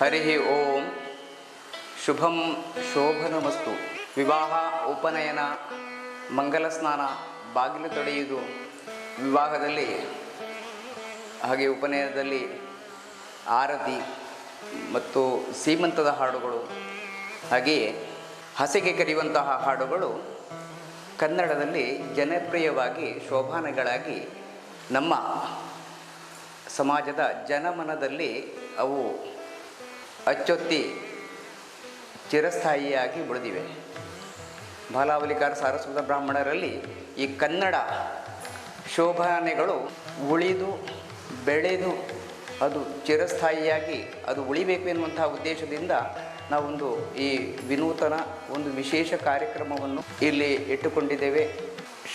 ಹರಿ ಓಂ. ಶುಭಂ ಶೋಭನಮಸ್ತು. ವಿವಾಹ, ಉಪನಯನ, ಮಂಗಲ ಸ್ನಾನ, ಬಾಗಿಲು ತೊಳೆಯುವುದು, ವಿವಾಹದಲ್ಲಿ ಹಾಗೆ ಉಪನಯನದಲ್ಲಿ ಆರತಿ ಮತ್ತು ಸೀಮಂತದ ಹಾಡುಗಳು, ಹಾಗೆಯೇ ಹಸೆಗೆ ಕರೆಯುವಂತಹ ಹಾಡುಗಳು ಕನ್ನಡದಲ್ಲಿ ಜನಪ್ರಿಯವಾಗಿ ಶೋಭಾನೆಗಳಾಗಿ ನಮ್ಮ ಸಮಾಜದ ಜನಮನದಲ್ಲಿ ಅವು ಅಚ್ಚೊತ್ತಿ ಚಿರಸ್ಥಾಯಿಯಾಗಿ ಉಳಿದಿವೆ. ಬಾಲಾವಲಿಕಾರ ಸಾರಸ್ವತ ಬ್ರಾಹ್ಮಣರಲ್ಲಿ ಈ ಕನ್ನಡ ಶೋಭಾನೆಗಳು ಉಳಿದು ಬೆಳೆದು ಅದು ಚಿರಸ್ಥಾಯಿಯಾಗಿ ಅದು ಉಳಿಬೇಕು ಎನ್ನುವಂತಹ ಉದ್ದೇಶದಿಂದ ನಾವೊಂದು ಈ ವಿನೂತನ ಒಂದು ವಿಶೇಷ ಕಾರ್ಯಕ್ರಮವನ್ನು ಇಲ್ಲಿ ಇಟ್ಟುಕೊಂಡಿದ್ದೇವೆ.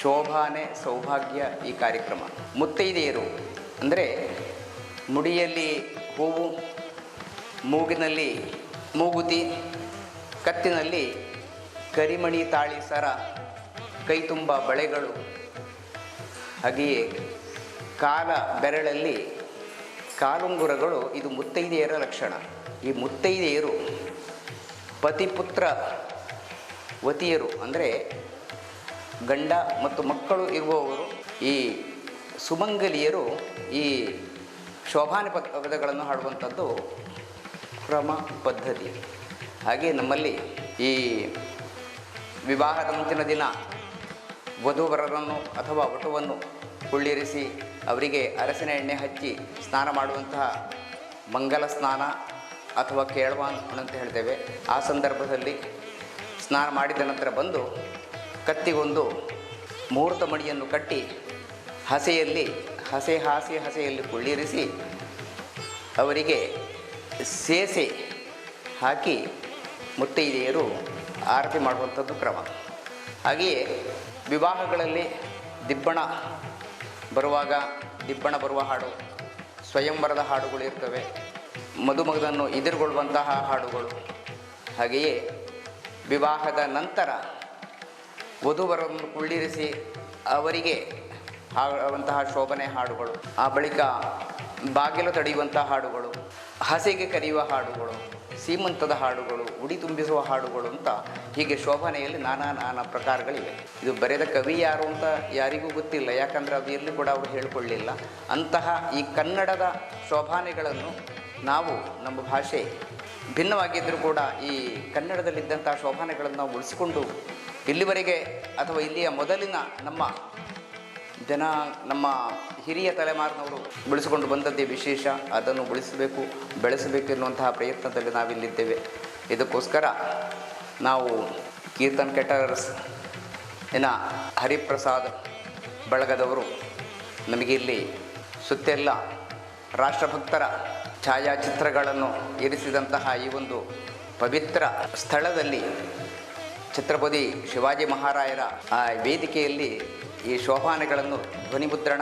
ಶೋಭಾನೆ ಸೌಭಾಗ್ಯ ಈ ಕಾರ್ಯಕ್ರಮ. ಮುತ್ತೈದೆಯರು ಅಂದರೆ ಮುಡಿಯಲ್ಲಿ ಹೂವು, ಮೂಗಿನಲ್ಲಿ ಮೂಗುತಿ, ಕತ್ತಿನಲ್ಲಿ ಕರಿಮಣಿ ತಾಳಿ ಸರ, ಕೈ ತುಂಬ ಬಳೆಗಳು, ಹಾಗೆಯೇ ಕಾಲ ಬೆರಳಲ್ಲಿ ಕಾಲುಂಗುರಗಳು. ಇದು ಮುತ್ತೈದೆಯರ ಲಕ್ಷಣ. ಈ ಮುತ್ತೈದೆಯರು ಪತಿಪುತ್ರ ವತಿಯರು ಅಂದರೆ ಗಂಡ ಮತ್ತು ಮಕ್ಕಳು ಇರುವವರು. ಈ ಸುಮಂಗಲಿಯರು ಈ ಶೋಭಾನೆ ಪದಗಳನ್ನು ಹಾಡುವಂಥದ್ದು ಕ್ರಮ ಪದ್ಧತಿ. ಹಾಗೆ ನಮ್ಮಲ್ಲಿ ಈ ವಿವಾಹದ ಮುಂಚಿನ ದಿನ ವಧುವರರನ್ನು ಅಥವಾ ವಟುವನ್ನು ಕುಳ್ಳಿರಿಸಿ ಅವರಿಗೆ ಅರಸಿನ ಎಣ್ಣೆ ಹಚ್ಚಿ ಸ್ನಾನ ಮಾಡುವಂತಹ ಮಂಗಲ ಸ್ನಾನ ಅಥವಾ ಕೇಳ್ವಾನ್ ಅಂತ ಹೇಳ್ತೇವೆ. ಆ ಸಂದರ್ಭದಲ್ಲಿ ಸ್ನಾನ ಮಾಡಿದ ನಂತರ ಬಂದು ಕತ್ತಿಗೊಂದು ಮುಹೂರ್ತ ಮಣಿಯನ್ನು ಕಟ್ಟಿ ಹಸೆಯಲ್ಲಿ ಕುಳ್ಳಿರಿಸಿ ಅವರಿಗೆ ಸೇಸೆ ಹಾಕಿ ಮುತ್ತೈದೆಯರು ಆರತಿ ಮಾಡುವಂಥದ್ದು ಕ್ರಮ. ಹಾಗೆಯೇ ವಿವಾಹಗಳಲ್ಲಿ ದಿಬ್ಬಣ ಬರುವ ಹಾಡು, ಸ್ವಯಂವರದ ಹಾಡುಗಳು ಇರ್ತವೆ, ಮದುಮಗನನ್ನು ಎದುರುಗೊಳ್ಳುವಂತಹ ಹಾಡುಗಳು. ಹಾಗೆಯೇ ವಿವಾಹದ ನಂತರ ವಧುವರನ್ನು ಕುಳ್ಳಿರಿಸಿ ಅವರಿಗೆ ಹಾಡುವಂತಹ ಶೋಭನೆ ಹಾಡುಗಳು, ಆ ಬಳಿಕ ಬಾಗಿಲು ತಡೆಯುವಂತಹ ಹಾಡುಗಳು, ಹಸೆಗೆ ಕರೆಯುವ ಹಾಡುಗಳು, ಸೀಮಂತದ ಹಾಡುಗಳು, ಉಡಿ ತುಂಬಿಸುವ ಹಾಡುಗಳು ಅಂತ ಹೀಗೆ ಶೋಭನೆಯಲ್ಲಿ ನಾನಾ ಪ್ರಕಾರಗಳಿವೆ. ಇದು ಬರೆದ ಕವಿ ಯಾರು ಅಂತ ಯಾರಿಗೂ ಗೊತ್ತಿಲ್ಲ, ಯಾಕಂದರೆ ಅದು ಎಲ್ಲಿ ಕೂಡ ಅವರು ಹೇಳಿಕೊಳ್ಳಿಲ್ಲ. ಅಂತಹ ಈ ಕನ್ನಡದ ಶೋಭಾನೆಗಳನ್ನು ನಾವು ನಮ್ಮ ಭಾಷೆ ಭಿನ್ನವಾಗಿದ್ದರೂ ಕೂಡ ಈ ಕನ್ನಡದಲ್ಲಿದ್ದಂಥ ಶೋಭಾನೆಗಳನ್ನು ನಾವು ಉಳಿಸಿಕೊಂಡು ಇಲ್ಲಿವರೆಗೆ ಅಥವಾ ಇಲ್ಲಿಯ ಮೊದಲಿನ ನಮ್ಮ ಹಿರಿಯ ತಲೆಮಾರಿನವರು ಬೆಳೆಸಿಕೊಂಡು ಬಂದದ್ದೇ ವಿಶೇಷ. ಅದನ್ನು ಬೆಳೆಸಬೇಕು ಎನ್ನುವಂತಹ ಪ್ರಯತ್ನದಲ್ಲಿ ನಾವಿಲ್ಲಿದ್ದೇವೆ. ಇದಕ್ಕೋಸ್ಕರ ನಾವು ಕೀರ್ತನ್ ಕೆಟರ್ಸ್ ಹರಿಪ್ರಸಾದ್ ಬಳಗದವರು ನಮಗೆ ಇಲ್ಲಿ ಸುತ್ತೆಲ್ಲ ರಾಷ್ಟ್ರಭಕ್ತರ ಛಾಯಾಚಿತ್ರಗಳನ್ನು ಇರಿಸಿದಂತಹ ಈ ಒಂದು ಪವಿತ್ರ ಸ್ಥಳದಲ್ಲಿ ಛತ್ರಪತಿ ಶಿವಾಜಿ ಮಹಾರಾಯರ ಆ ವೇದಿಕೆಯಲ್ಲಿ ಈ ಶೋಭಾನೆಗಳನ್ನು ಧ್ವನಿಮುದ್ರಣ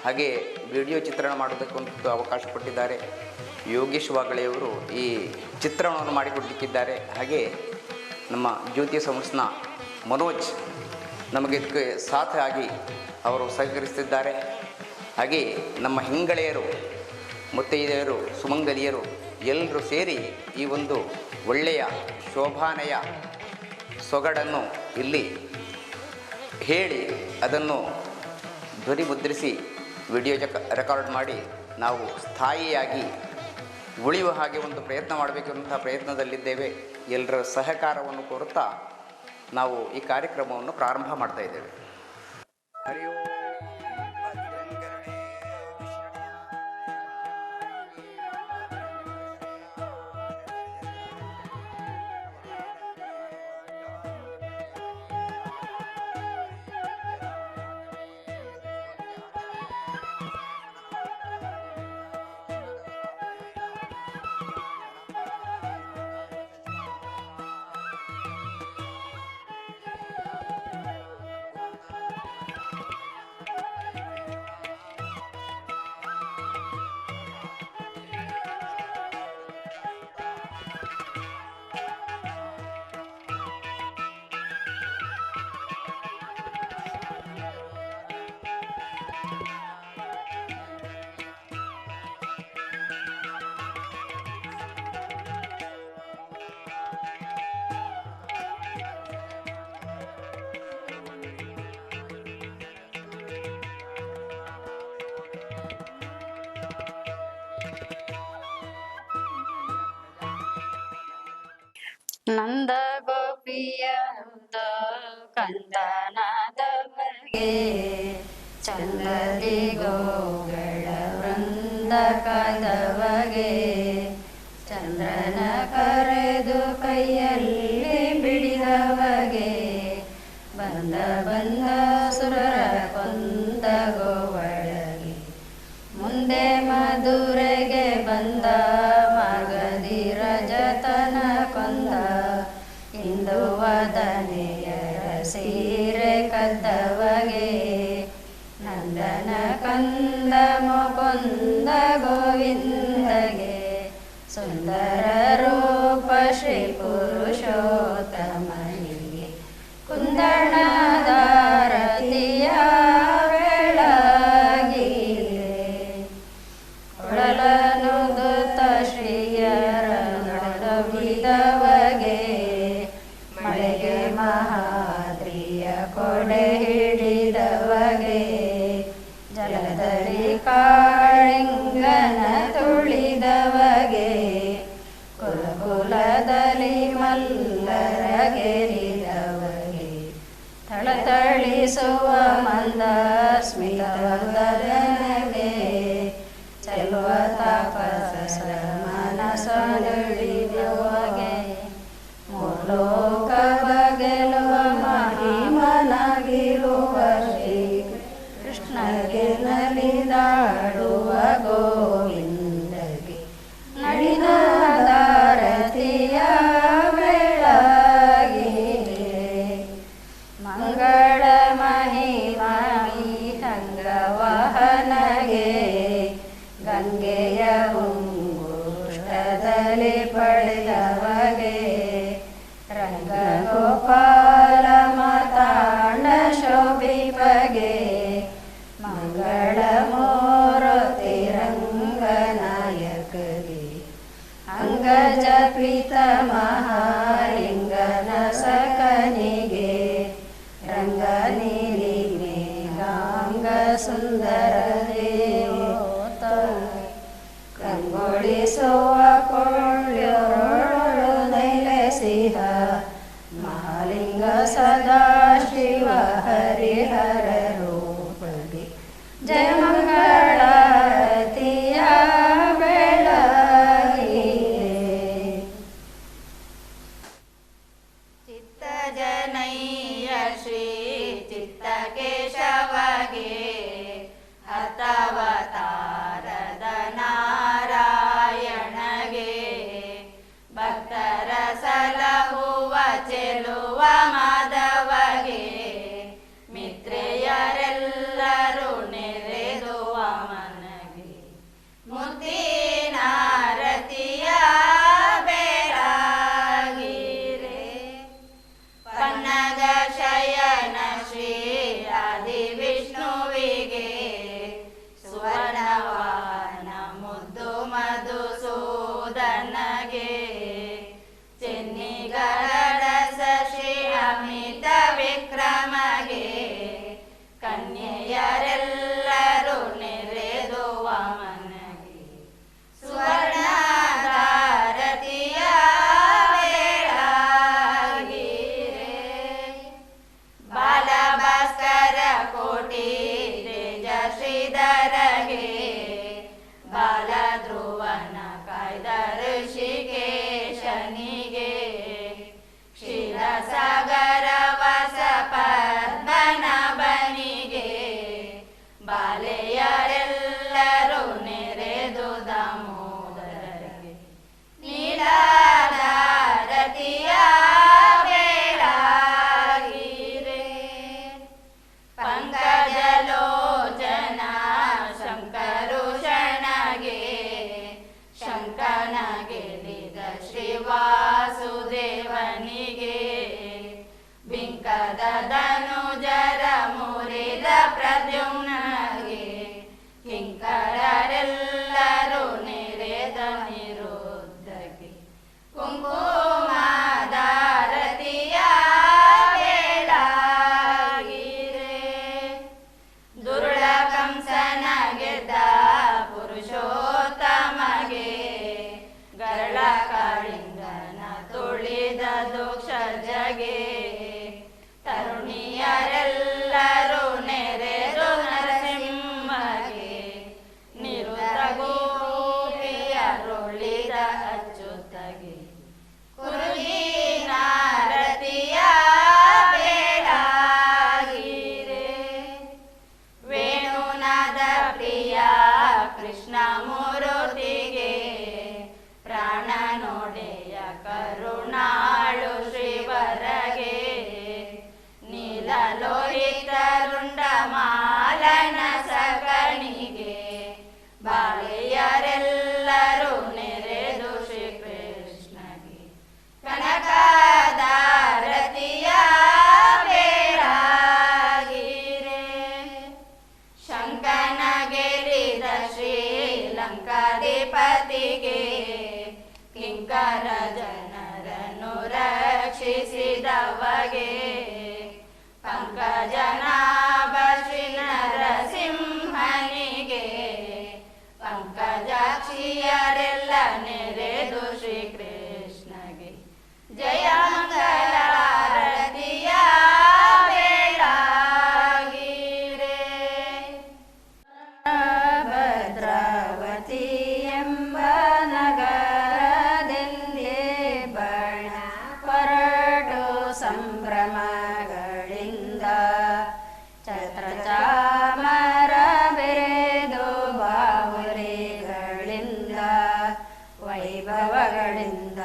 ಹಾಗೆ ವಿಡಿಯೋ ಚಿತ್ರಣ ಮಾಡೋದಕ್ಕಂತೂ ಅವಕಾಶ ಕೊಟ್ಟಿದ್ದಾರೆ. ಯೋಗೇಶ್ ವಾಗಳೆಯವರು ಈ ಚಿತ್ರಣವನ್ನು ಮಾಡಿಕೊಡಲಿಕ್ಕಿದ್ದಾರೆ. ಹಾಗೆ ನಮ್ಮ ಜ್ಯೋತಿ ಸಂಸ್ಥಾನ ಮನೋಜ್ ನಮಗೆ ಇದಕ್ಕೆ ಸಾಥ್ ಆಗಿ ಅವರು ಸಹಕರಿಸುತ್ತಿದ್ದಾರೆ. ಹಾಗೆ ನಮ್ಮ ಹೆಂಗಳೆಯರು, ಮುತ್ತೈದೆಯರು, ಸುಮಂಗಲಿಯರು ಎಲ್ಲರೂ ಸೇರಿ ಈ ಒಂದು ಒಳ್ಳೆಯ ಶೋಭಾನೆಯ ಸೊಗಡನ್ನು ಇಲ್ಲಿ ಹೇಳಿ ಅದನ್ನು ಧ್ವನಿ ಮುದ್ರಿಸಿ ವಿಡಿಯೋ ರೆಕಾರ್ಡ್ ಮಾಡಿ ನಾವು ಸ್ಥಾಯಿಯಾಗಿ ಉಳಿಯುವ ಹಾಗೆ ಒಂದು ಪ್ರಯತ್ನ ಮಾಡಬೇಕೆನ್ನುವಂಥ ಪ್ರಯತ್ನದಲ್ಲಿದ್ದೇವೆ. ಎಲ್ಲರ ಸಹಕಾರವನ್ನು ಕೋರುತ್ತಾ ನಾವು ಈ ಕಾರ್ಯಕ್ರಮವನ್ನು ಪ್ರಾರಂಭ ಮಾಡ್ತಾ ಇದ್ದೇವೆ. ಹರಿ ಓಂ. ನಂದ ಗೋಪಿಯರುದ ಕಂದನಾದವಗೆ ಚಂದದಿ ಗೋಗಳ ವೃಂದ ಕದವಗೆ ಚಂದ್ರನ ಕರೆದು ಕೈಯಲ್ಲಿ ಬಿಡಿದವಗೆ ಬಂದ ಬಂದ ಸುರರ ಕೊಂದ ಗೋವಳಗೆ ಮುಂದೆ ಮಧುರೆಗೆ ಬಂದ ಮಾರ್ಗದಿ ರಜತನ ಕೊಂದ ಇಂದು ವದನೆಯರ ಸೀರೆ ಕದ್ದವಗೆ ನಂದನ ಕಂದ ಮುಕುಂದ ಗೋವಿಂದಗೆ ಸುಂದರ ರೂಪ ಶ್ರೀ ಪುರುಷೋತ್ತಮನಿಗೆ ಕುಂದಣದಾರತಿಯ ಒಳಲನುದುತ ಶ್ರೀಯರ ನೊಡವಿದವಗೆ ಮಳೆಗೆ ಮಹಾದ್ರಿಯ ಕೊಡೆ ಹಿಡಿದವಗೆ ಜಲಧರಿ ಕಾಳಿಂಗನ ತುಳಿದವಗೆ ಕುಲಕುಲದಲ್ಲಿ ಮಲ್ಲರ ಗೆರಿದವಗೆ ಥಳಥಳಿಸುವ ಮಂದ ಸ್ಮಿತವದನಗೆ ಚೆಲುವ ತಾಪಸ ಮನಸೊಳಿದವಗೆ ಮೂಲೋಕ ಬಗೆಲುವ ಮಹಿಮನಾಗಿರುವ ಶ್ರೀ ಕೃಷ್ಣಗೆ ನಲಿದಾಡುವ ಗೋವಿಂದಗೆ ನಳಿನಾದಾರತಿಯ ಬೆಳಗಿರೆ ಮಂಗಳ ಮಹಿಮಾಯಿ ಅಂಗವಾಹನಗೆ ಗಂಗೆಯ ಉಂಗುಷ್ಟದಲ್ಲಿ ಪಡೆದವಗೆ ರಂಗಗೋಪಾಲ ಮಾತಾಂಡ ಶೋಭಿಪಗೆ ಮಂಗಳ ಮೂರ್ತಿ ರಂಗನಾಯಕಗೆ ಅಂಗಜ ಪಿತ ಮಹಾಲಿಂಗನ ಸಕನಿಗೆ ರಂಗ ನೀಲಿ ಮೇಘಾಂಗ ಸುಂದರ ದೇವೋತ ಕಂಗೊಳಿಸುವ ಕೊಳ್ಳೊರಳು ನೈಲಸಿಹ ಮಹಾಲಿಂಗ ಸದಾ ಶಿವ ಹರಿಹರ ರೂಪಗೆ ಜಯ ಮಂಗಳಾರತಿಯ ಬೆಳಗಿರೆ ಚಿತ್ತ ಜನಯ್ಯ ಶ್ರೀ ಚಿತ್ತ ಕೇಶವಗೆ ಹತವತಾರದ ನಾರಾಯಣಗೆ ಭಕ್ತರ ಸಲಹುವ ಚೆಲುವ ಮಾಧವಗೆ ಮಿತ್ರೆಯರೆಲ್ಲರೂ ನೆರೆದುವ ಮನಗೆ ಮುತ್ತಿನಾರತಿಯ ಬೆಳಗಿರೆ ಪನ್ನಗ ಶಯನ ಶ್ರೀ ಆದಿ ವಿಷ್ಣುವಿಗೆ ಸುವರ್ಣವಾನ ಮುದ್ದು ಮಧುಸೂದನಗೆ ಚೆನ್ನಿಗರಸ ಶ್ರೀ ಅಮಿತ ವಿಕ್ರಮಗೆ ಕನ್ಯೆಯರೆಲ್ಲರೂ ನೆರೆದುವ ಮನಗೆ ಸುವರ್ಣದಾರತಿಯ ಬೆಳಗಿರೆ ಬಾಲಭಾಸ್ಕರ ಕೋಟಿ ತೇಜ ಶ್ರೀಧರಗೆ ಬಾಲಧ್ರುವನ ಕಾಯ್ದ ಋಷಿಕೇಶನಿಗೆ ಕ್ಷೀರಸಾಗರ ವಾಸ ಪದ್ಮನಾಭನಿಗೆ ಬಾಲೆಯರೆಲ್ಲರೂ ನೆರೆದು ದಾಮೋದರಗೆ ನೀಲಾದಾರತಿಯ ಬೆಳಗಿರೆ ಪಂಕಜಲೋಚನ ಶಂಕರುಷಣಗೆ ಶಂಕನಗೆ ನಿದ ಶ್ರೀವಾಸುದೇವನಿಗೆ ಬಿಂಕದ ಧನುಜರ ಮುರಿದ ಪ್ರದ್ಯುಮ್ನಗೆ ರಕ್ಷಿಸಿದವಗೆ ಪಂಕಜನಾಭ ಶ್ರೀ ನರಸಿಂಹನಿಗೆ ಪಂಕಜಾಕ್ಷಿಯರೆಲ್ಲ ನೆರೆದು ಶ್ರೀಕೃಷ್ಣಗೆ ಜಯ ಮಂಗಳಾರತಿಯ ಬೇಡಾಗಿರೆ. ಭದ್ರಾವತಿ ಎಂಬ ನಗರದಲ್ಲಿ ಬಣ ಹೊರಟು ಸಂಭ್ರಮಗಳಿಂದ ಛತ್ರ ಚಾಮರ ಬೆರೆದು ಬಾವುರಿಗಳಿಂದ ವೈಭವಗಳಿಂದ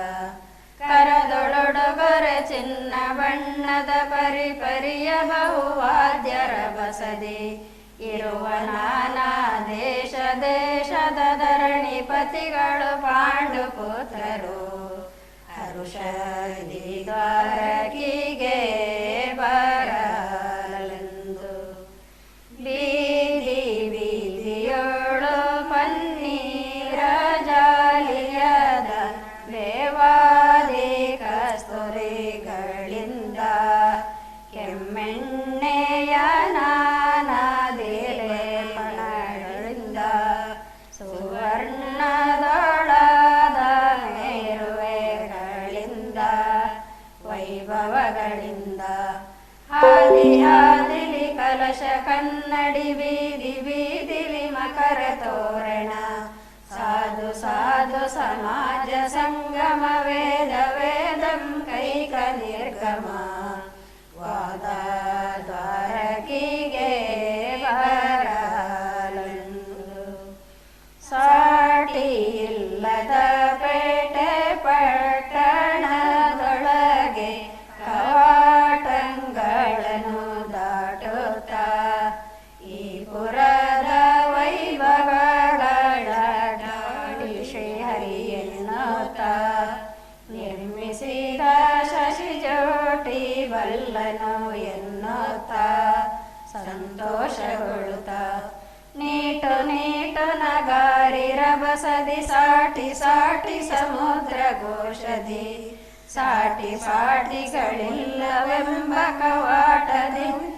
ಕರದೊಳೊಡುಗೊರೆ ಚಿನ್ನ ಬಣ್ಣದ ಪರಿಪರಿಯ ಬಹುವಾದ್ಯರ ಬಸದಿ ಇರುವ ನಾನಾ ದೇಶ ದೇಶದ ಧರಣಿಪತಿಗಳು ಪಾಂಡುಪುತ್ರರು ಹರುಷದಿ ದ್ವಾರಕಿಗೆ ಬರಲೆಂದು ಬೀದಿ ಬೀದಿಯೋಳು ಪನ್ನೀರ ಜಾಲಿಯದ ಬೇವಾದಿ ಕಸ್ತೂರಿಗಳಿಂದ ಕೆಮ್ಮೆಣ್ಣೆಯ ನಾನಾದಿಲೆ ಪಣಗಳಿಂದ ಸುವರ್ಣದೊಳದ ಮೇರುವೆಗಳಿಂದ ವೈಭವಗಳಿಂದ ಹಾದಿ ಹಾದಿಲಿ ಕಲಶ ಕನ್ನಡಿ ಬೀದಿ ಬೀದಿಲಿ ಮಕರ ತೋರಣ ಸಾಧು ಸಾಧು ಸಮಾಜ ಸಂಗಮ ವೇದ ವೇದಂ ಕೈಕ ನಿರ್ಗಮ ವಾದ ದ್ವಾರಕಿಗೆ ಬರಲೆಂದು ಸಾಟಿ ಇಲ್ಲದ ಪೇಟೆ ಪಟ್ಟಣದೊಳಗೆ ಕವಾಟಂಗಳನ್ನು ದಾಟುತ್ತಾ ಈ ಪುರದ ವೈಭವಗಳಾಡಿ ಶ್ರೀಹರಿ ಎನ್ನುತ್ತಾ ನಿರ್ಮಿಸಿದ ಶಶಿಜೋಟಿ ಬಲ್ಲನು ಎನ್ನುತ್ತಾ ಸಂತೋಷಗೊಳ್ಳುತ್ತಾ ನೀಟು ನೀಟು ನಗಾರಿರ ಬಸದಿ ಸಾಟಿ ಸಾಟಿ ಸಮುದ್ರ ಘೋಷದಿ ಸಾಟಿ ಸಾಟಿಗಳಿಲ್ಲವೆಂಬ ಕವಾಟದಿಂದ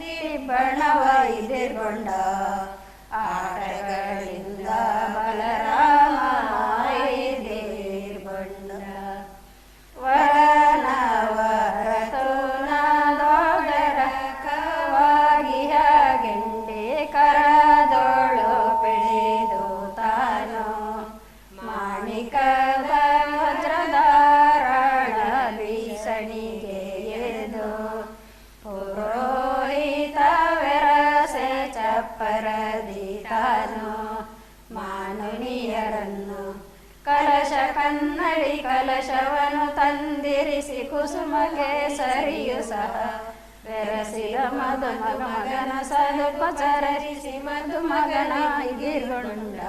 ಬಣವ ಇದಿರ್ಗೊಂಡ ಆಟಗಳಿಂದ ಬಲರಾಮ ಇದಿರ್ಗೊಂಡ ವರನವರತುನದೊಡರ ಕವಾಗಿಯ ಗೆಂಡೆ ಕರದೊಳು ಪಿಡಿದು ತಾನು ಮಾಣಿಕದ ವಜ್ರಧಾರಣ ಬೀಸಣಿಗೆ ಎದು ಪುರೋಹಿತ ವೆರಸೆ ಚಪ್ಪರದಿ ತಾನು ಮಾನುನಿಯರನ್ನು ಕಲಶ ಕನ್ನಡಿ ಕಲಶವನು ತಂದಿರಿಸಿ ಕುಸುಮಗೆ ಸರಿಯು ಸಹ ಬೆರಸಿದ ಮಧುಮಗನ ಸದುಪಚರಿಸಿ ಮಧುಮಗನ ಇದಿರುಂಡ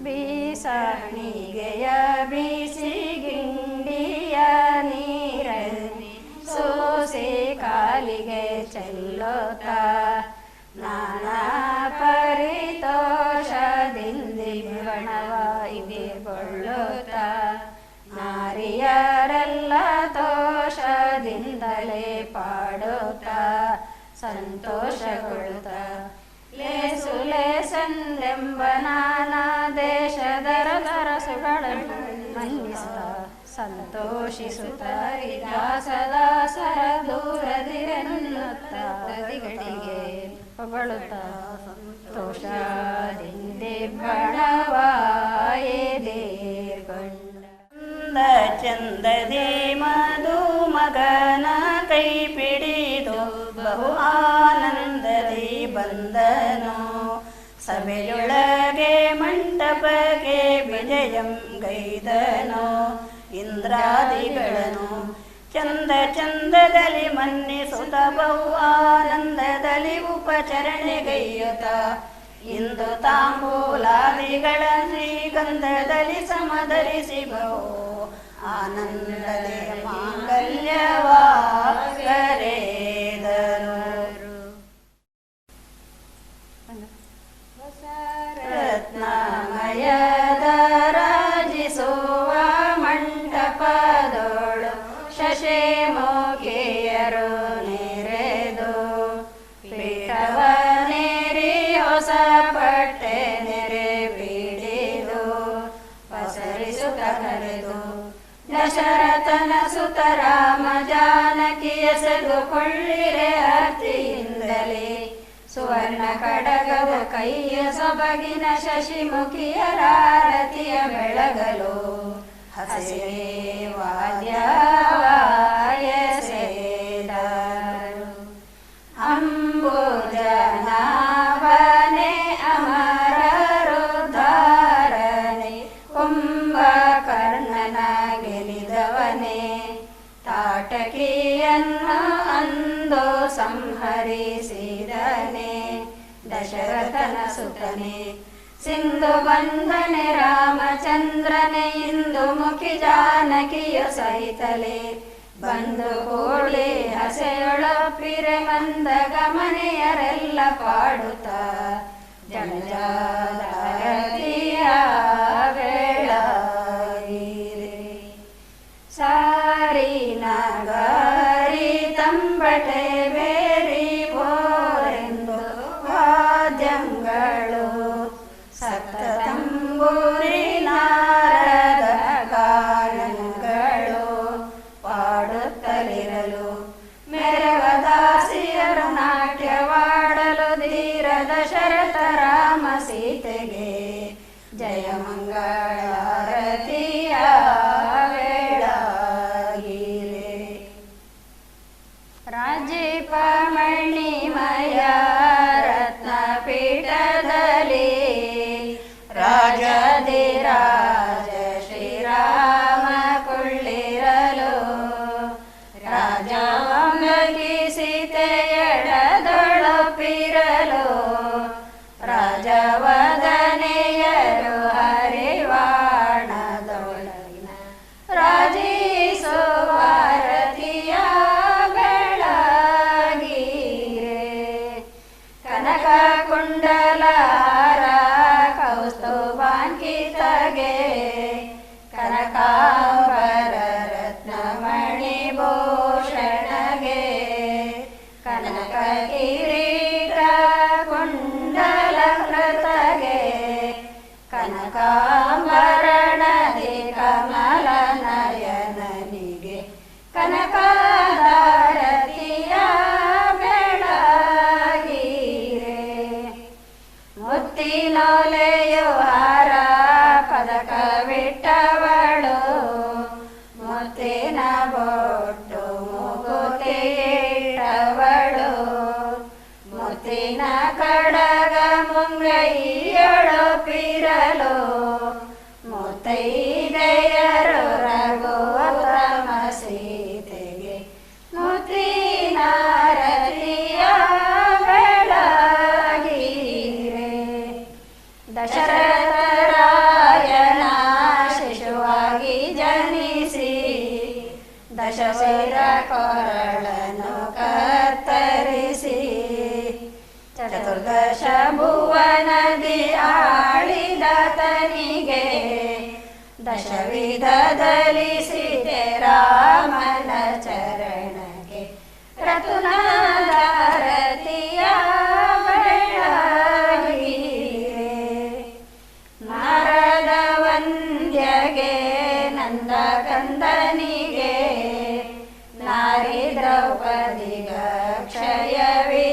ಬೀಸಣಿಗೆಯ ಬೀಸಿ ಗಿಂಡಿಯ ನೀರಲ್ಲಿ ಸೋಸೆ ಕಾಲಿಗೆ ಚೆಲ್ಲೋತ ನಾನಾ ಪರಿತೋಷದಿಂದಿ ಬಣವ ಇದಿಗೊಳ್ಳುತ್ತ ನಾರಿಯರೆಲ್ಲ ತೋಷದಿಂದಲೇ ಪಾಡುತ್ತ ಸಂತೋಷಗೊಳ್ಳುತ್ತ ಲೇಸು ಲೇಸೆಂದೆಂಬ ನಾನಾ ದೇಶದ ರಸಗಳನ್ನು ಮನ್ನಿಸುತ್ತ ಸಂತೋಷಿಸುತ್ತ ದಾಸದಾಸರ ದೂರದಿರೆನ್ನುತ್ತ ದಿಗಳಿಗೆ ಹೊಗಳುತ್ತ ಸಂತೋಷದಿಂದೆ ಬಣವಾಯೇರ್ಗೊಂಡ ಚಂದದೆ ಮಧು ಮಗನ ಕೈ ಪಿಡಿದು ಬಹು ಆನಂದದಿ ಬಂದನು ಸಭೆಯೊಳಗೆ ಮಂಟಪಕ್ಕೆ ವಿಜಯಂ ಗೈದನು ಇಂದ್ರಾದಿಗಳನ್ನು ಚಂದ ಚಂದದಲ್ಲಿ ಮನ್ನಿಸುತ್ತ ಬಹು ಆನಂದದಲ್ಲಿ ಉಪಚರಣೆಗೈಯುತ್ತ ಇಂದು ತಾಂಬೂಲಾದಿಗಳ ಶ್ರೀಗಂಧದಲ್ಲಿ ಸಮಧರಿಸಿ ಬಹು ಆನಂದದೆ ಮಾಂಗಲ್ಯವಾಗರೆದರು ರತ್ನಮಯದ ರಾಜಿಸುವ ಮಂಟಪದೋಳು ಶಶೇ ದಶರಥನ ಸುತ ರಾಮ ಜಾನಕಿಯ ಸೆದುಕೊಳ್ಳಿರೆ ಆರ್ತಿಯಿಂದಲೇ ಸುವರ್ಣ ಕಡಗದ ಕೈಯ ಸೊಬಗಿನ ಶಶಿಮುಖಿಯರಾರತಿಯ ಬೆಳಗಲು ಹಸೆ ವಾದ್ಯವಾಯಸೇದರು ಅಂಬುಜನಾಭನೆ ಅಮರರುದ್ಧಾರನೆ ಕುಂಭಕರ್ಣನ ಗೆಲಿದವನೇ ತಾಟಕಿಯನ್ನು ಅಂದು ಸಂಹರಿಸಿದನೆ ದಶರಥನ ಸುತನೆ ಸಿಂಧು ಬಂಧನೆ ರಾಮಚಂದ್ರನೆ ಇಂದು ಮುಖಿ ಜಾನಕಿಯ ಸಹಿತಲೆ ಬಂದು ಕೂಡಿ ಹಸೆಯೊಳಪಿರೆ ಮಂದ ಗಮನೆಯರೆಲ್ಲ ಪಾಡುತ್ತ ಜನಜಾತಿಯ ವೇಳಾಗಿರೆ ಸಾರಿ ನಗರಿ ತಂಬಟೆ ಬೇರಿ ಬೋರೆಂದು ವಾದ್ಯಗಳು ಸಪ್ತ ತಂಬೂರಿ ನಾರದ ಗಾನಗಳು ಪಾಡುತ್ತಲಿರಲು ಮೆರವದಾಸಿಯರು ನಾಟ್ಯವಾಡಲು ಧೀರ ದಶರಥ ರಾಮ ಸೀತೆಗೆ ಜಯ ಮಂಗಳಾರತಿಯ ವೇಳಾಗಿರೆ ರಾಜೀಪ ಮಣಿಮಯ ರತ್ನ ಪೀಠದಲ್ಲಿ ರಾಜಧಿರಾಜ ಶ್ರೀರಾಮ ಕೊಳ್ಳಿರಲು ರಾಜವಂಗಿ ಸೀತೆಯಡದೊಳಪಿರಲು ರಾಜವದನೆಯರು ಹರಿವಾಣದೊಳಗಿನ ರಾಜೀಸುವಾರತಿಯ ಬೆಳಗಿರೆ ಕನಕ ಕುಂಡಲಹಾರ ಕೌಸ್ತುಭಾಂಕಿತಗೆ ಕನಕಾಂಬರ ರತ್ನಮಣಿ ಭೂಷಣಗೆ ಕನಕ ಕಿರೀಟ ಕುಂಡಲ ಕೃತಗೆ ಕನಕಾಂಬರಣದಿ ಕಮಲ ನಯನನಿಗೆ ಕನಕಾದಾರತಿಯ ಬೆಳಗಿರೆ ಮುತ್ತಿನೊಲೆಯು ಹಾರ ಪದಕವಿಟ್ಟವಳು ಮುತ್ತಿನ ಬೊಟ್ಟು ಮುಗುತಿಯಿಟ್ಟವಳು ಮುತ್ತಿನ ಕಡಗ ಮುಂಗೈಯೊಳಪಿರಲು ಮುತ್ತೈದೆಯರು ರಘುತ್ತಮ ಸೀತೆಗೆ ಮುತ್ತಿನಾರತಿಯ ಬೆಳಗಿರೆ ದಶರಥರಾಯನ ಶಿಶುವಾಗಿ ಜನಿಸಿ ದಶವೈರ ಕೊರಳನು ಕತ್ತರಿಸಿ ಚತುರ್ದಶ ಭುವನದಿ ಆಳಿದ ತನಿಗೆ ದಶವಿಧದಲ್ಲಿ ಸೀತೆ ರಾಮನ ಚರಣಕ್ಕೆ ರತುನಾದಾರತಿಯ ಬೆಳಗಿರೆ ನಾರದ ವಂದ್ಯಗೆ ನಂದ ಕಂದನಿಗೆ ನಾರಿ ದ್ರೌಪದಿಗ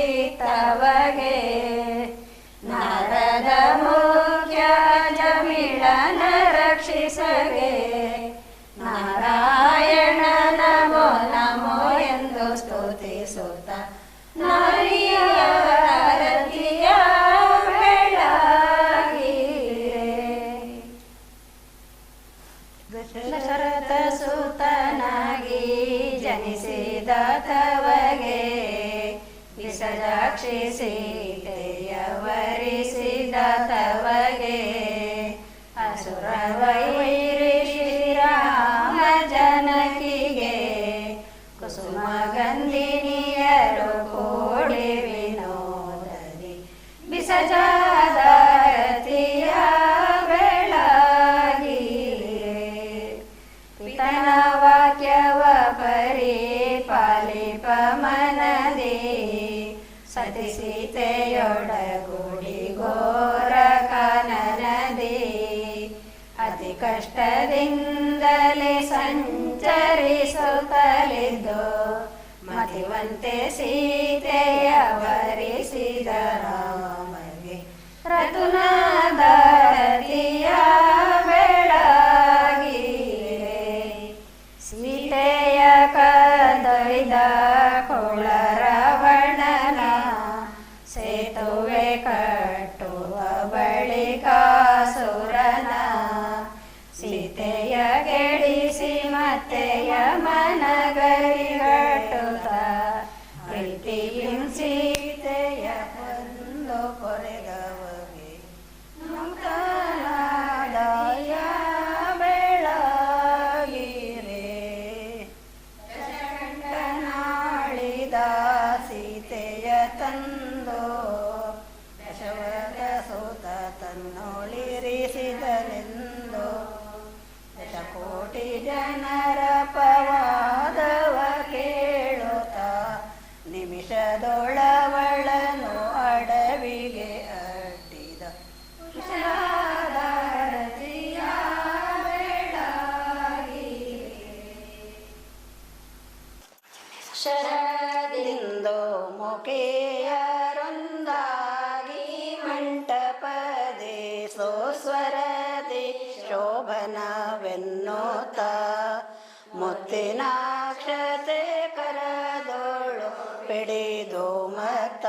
ಕ್ಷಯವಿತ್ತವಗೆ ನಾರದ ಮುಖ್ಯ ಜಮಿಳನ ರಕ್ಷಿಸಗೆ ನಾರಾಯಣ ನಮೋ ನಮೋ ಎಂದು ಸ್ತುತಿಸುತ್ತ ನಾರಿಯ ಆರತಿಯ ಬೆಳಗಿರೆ ದಶರಥ ಸುತನಾಗಿ ಜನಿಸಿದ ತವಗೆ ವಿಸಜಾಕ್ಷಿ ಸೀತೆಯ ವರಿಸಿದ ತವಗೆ ಅಸುರ ವೈರಿ ಶ್ರೀರಾಮ ಜನಕಿಗೆ ಕುಸುಮ ಗಂಧಿನಿಯರು ಕೂಡಿ ವಿನೋದದಿ ಬಿಸಜಾದಾರತಿಯ ಬೆಳಗಿರೆ ಪಿತನ ವಾಕ್ಯವ ಪರಿಪಾಲಿಪ ಮನದಿ ಸತಿ ಸೀತೆಯೊಡಗೂಡಿ ಘೋರ ಕಾನನದಿ ಅತಿ ಕಷ್ಟದಿಂದಲೇ ಸಂಚರಿಸಿದಳು ಸಂಚರಿಸುತ್ತಲಿದ್ದು ಮತಿವಂತೆ ಸೀತೆಯ ವರಿಸಿದ ರಾಮಗೆ ರತುನಾದತಿಯ ಬೆಳಗಿರೆ ಸೀತೆಯ ಕದೊಯ್ದ ಕುಳರವಣನ ಸೇತುವೆ ಕಟ್ಟುವ ಬಳಿಕ ಸುರನ ಸೀತೆಯ ಗೆಳಿಸಿ ಮತ್ತೆಯ ಮನಗರಿಗಟ್ಟುತ್ತ ಪ್ರೀತಿಯು ಸೀತೆಯ ಒಂದು ಕೊರೆದವಗೆ ಮುಕ್ತನಾದಯ ಬೆಳಗಿರೆ ನಾಳಿದ ಸೀತೆಯ ತಂದು ದಶವದ ಸೂತ ತನ್ನೊಳಿರಿಸಿದನೆಂದು ದಶಕೋಟಿ ಜನರ ಪವಾದವ ಕೇಳುತ್ತ ನಿಮಿಷದೊಳವಳನು ಅಡವಿಗೆ ಅಡ್ಡಿದ ಕುಶಲಾದಾರತಿಯ ಬೆಳಗಿರೆ ಶರದಿಂದು ಮುಖಿಯರೊಂದಾಗಿ ಮಂಟಪದೆ ಸೋಸ್ವರದಿ ಶೋಭನವೆನ್ನುತ್ತ ಮುತ್ತಿನಾಕ್ಷತೆ ಕರದೋಳು ಪಿಡಿದು ಮತ್ತ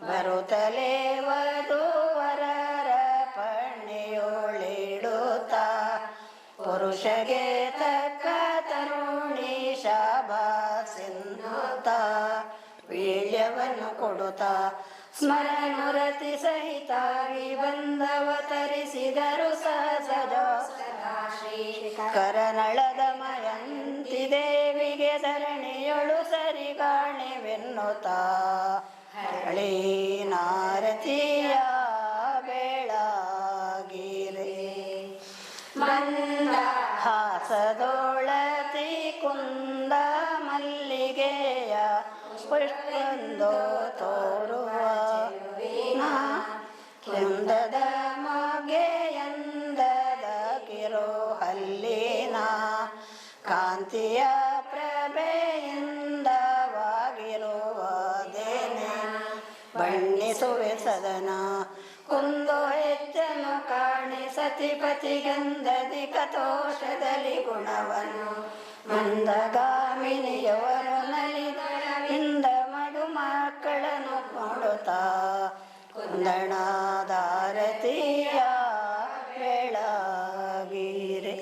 ಬರುತ್ತಲೇ ವಧುವರರ ಪಣೆಯೋಳಿಡುತ್ತ ಪುರುಷಗೆ ತಕ್ಕ ತರುಣಿ ಶಾಬಾಸೆನ್ನುತ್ತ ವೀಳ್ಯವನ್ನು ಕೊಡುತ್ತ ಸ್ಮರಣುರತಿ ಸಹಿತಾಗಿ ಬಂದವತರಿಸಿದರು ಸಹಜ ಕರನಳದ ಮಯಂತಿ ದೇವಿಗೆ ಧರಣಿಯೊಳು ಸರಿ ಕಾಣೆವೆನ್ನುತ್ತ ಹಳಿ ನಾರತಿಯ ಬೆಳಗಿರೆ ಹಾಸದೋಳತಿ ಕುಂದ ಮಲ್ಲಿಗೆಯ ಪುಷ್ಪಂದು ತೋರುವ ಕೆಂದದ ಮೊಗೆಯಂದದ ಕಿರೋ ಹಲ್ಲಿನ ಕಾಂತಿಯ ಪ್ರಭೆಯಿಂದವಾಗಿರುವುದೇನೆ ಬಣ್ಣಿಸುವೆ ಸದನ ಕುಂದು ಹೆಚ್ಚನು ಕಾಣಿ ಸತಿಪತಿಗಂಧದಿ ಕತೋಷದಲ್ಲಿ ಗುಣವನ್ನು ಮಂದಗಾಮಿನಿಯವರು ನಲಿದರಿಂದ ಮಡು ಮಕ್ಕಳನ್ನು ನೋಡುತ್ತಾ ಕುಂದಣದಾರತಿಯ ಬೆಳಗಿರೆ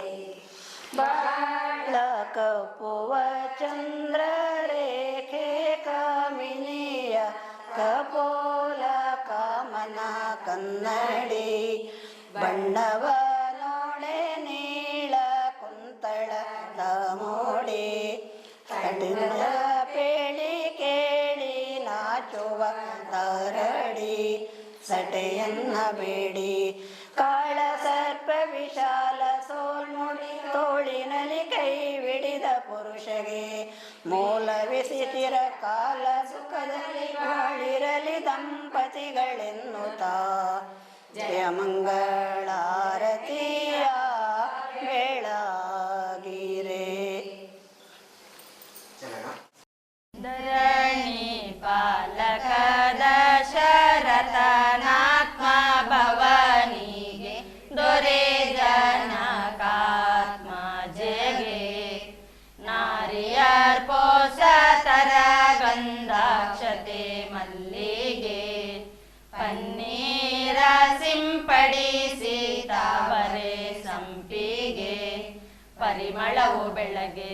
ಬಾಳ ಕಪ್ಪುವ ಚಂದ್ರರೇಖೆ ಕಾಮಿನಿಯ ಕಪೋಲ ಕಾಮನ ಕನ್ನಡಿ ಬಣ್ಣವ ನೋಡೆ ನೀಳ ಕುಂತಳದ ಮೋಡಿ ಕಡಿದ ಪೇಳಿ ಕೇಳಿ ನಾಚುವ ತರಡಿ ಸಟೆಯನ್ನ ಬೇಡಿ ಕಾಳ ಸರ್ಪ ವಿಶಾಲ ಸೋಲ್ಮುಡಿ ತೋಳಿನಲ್ಲಿ ಕೈ ವಿಡಿದ ಪುರುಷಗೆ ಮೂಲವಿಸಿ ಚಿರಕಾಲ ಸುಖದಲ್ಲಿ ಬಾಳಿರಲಿ ದಂಪತಿಗಳೆನ್ನುತ್ತಾ ಜಯಮಂಗಳಾರತಿಯ ಬೆಳಗಿರೆ ಧರಣಿ ಪಾಲಕ ದಶರಥನಾತ್ಮ ಭವನಿಗೆ ದೊರೆ ಜನಕಾತ್ಮ ಜಗೆ ನಾರಿಯರ್ ಪೋಷತರ ಗಂಧಾಕ್ಷತೆ ಮಲ್ಲಿಗೆ ಪನ್ನೀರ ಸಿಂಪಡಿಸಿ ತಾವರೆ ಸಂಪಿಗೆ ಪರಿಮಳವು ಬೆಳಗ್ಗೆ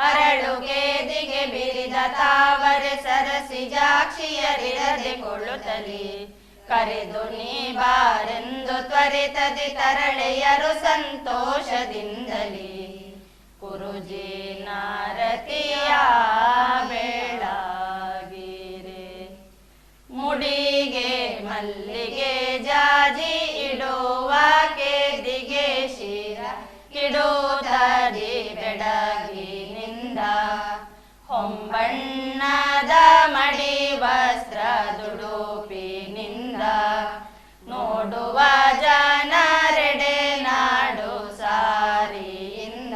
ಅರಳುಗೆ ದಿಗೆ ಬಿರಿದ ತಾವರೆ ಸರಸಿಜಾಕ್ಷಿಯರಿರದೆ ಕೊಳ್ಳುತ್ತಲಿ ಕರೆದು ನೀ ಬಾರೆಂದು ತ್ವರಿತದಿ ತರಳೆಯರು ಸಂತೋಷದಿಂದಲಿ ಕುರುಜಿ ನಾರತಿಯ ಬೆಳಗಿರೆ ಮುಡಿಗೆ ಮಲ್ಲಿಗೆ ಜಾಜಿ ಇಡುವ ಕೇದಿಗೆ ಶಿರ ಕಿಡುತ್ತದಿ ಬೆಡಗಿನಿಂದ ಹೊಂಬಣ್ಣದ ಮಡಿ ವಸ್ತ್ರ ದುಡುಪಿನಿಂದ ನೋಡುವ ಜನರೆಡೆ ನಾಡು ಸಾರಿಯಿಂದ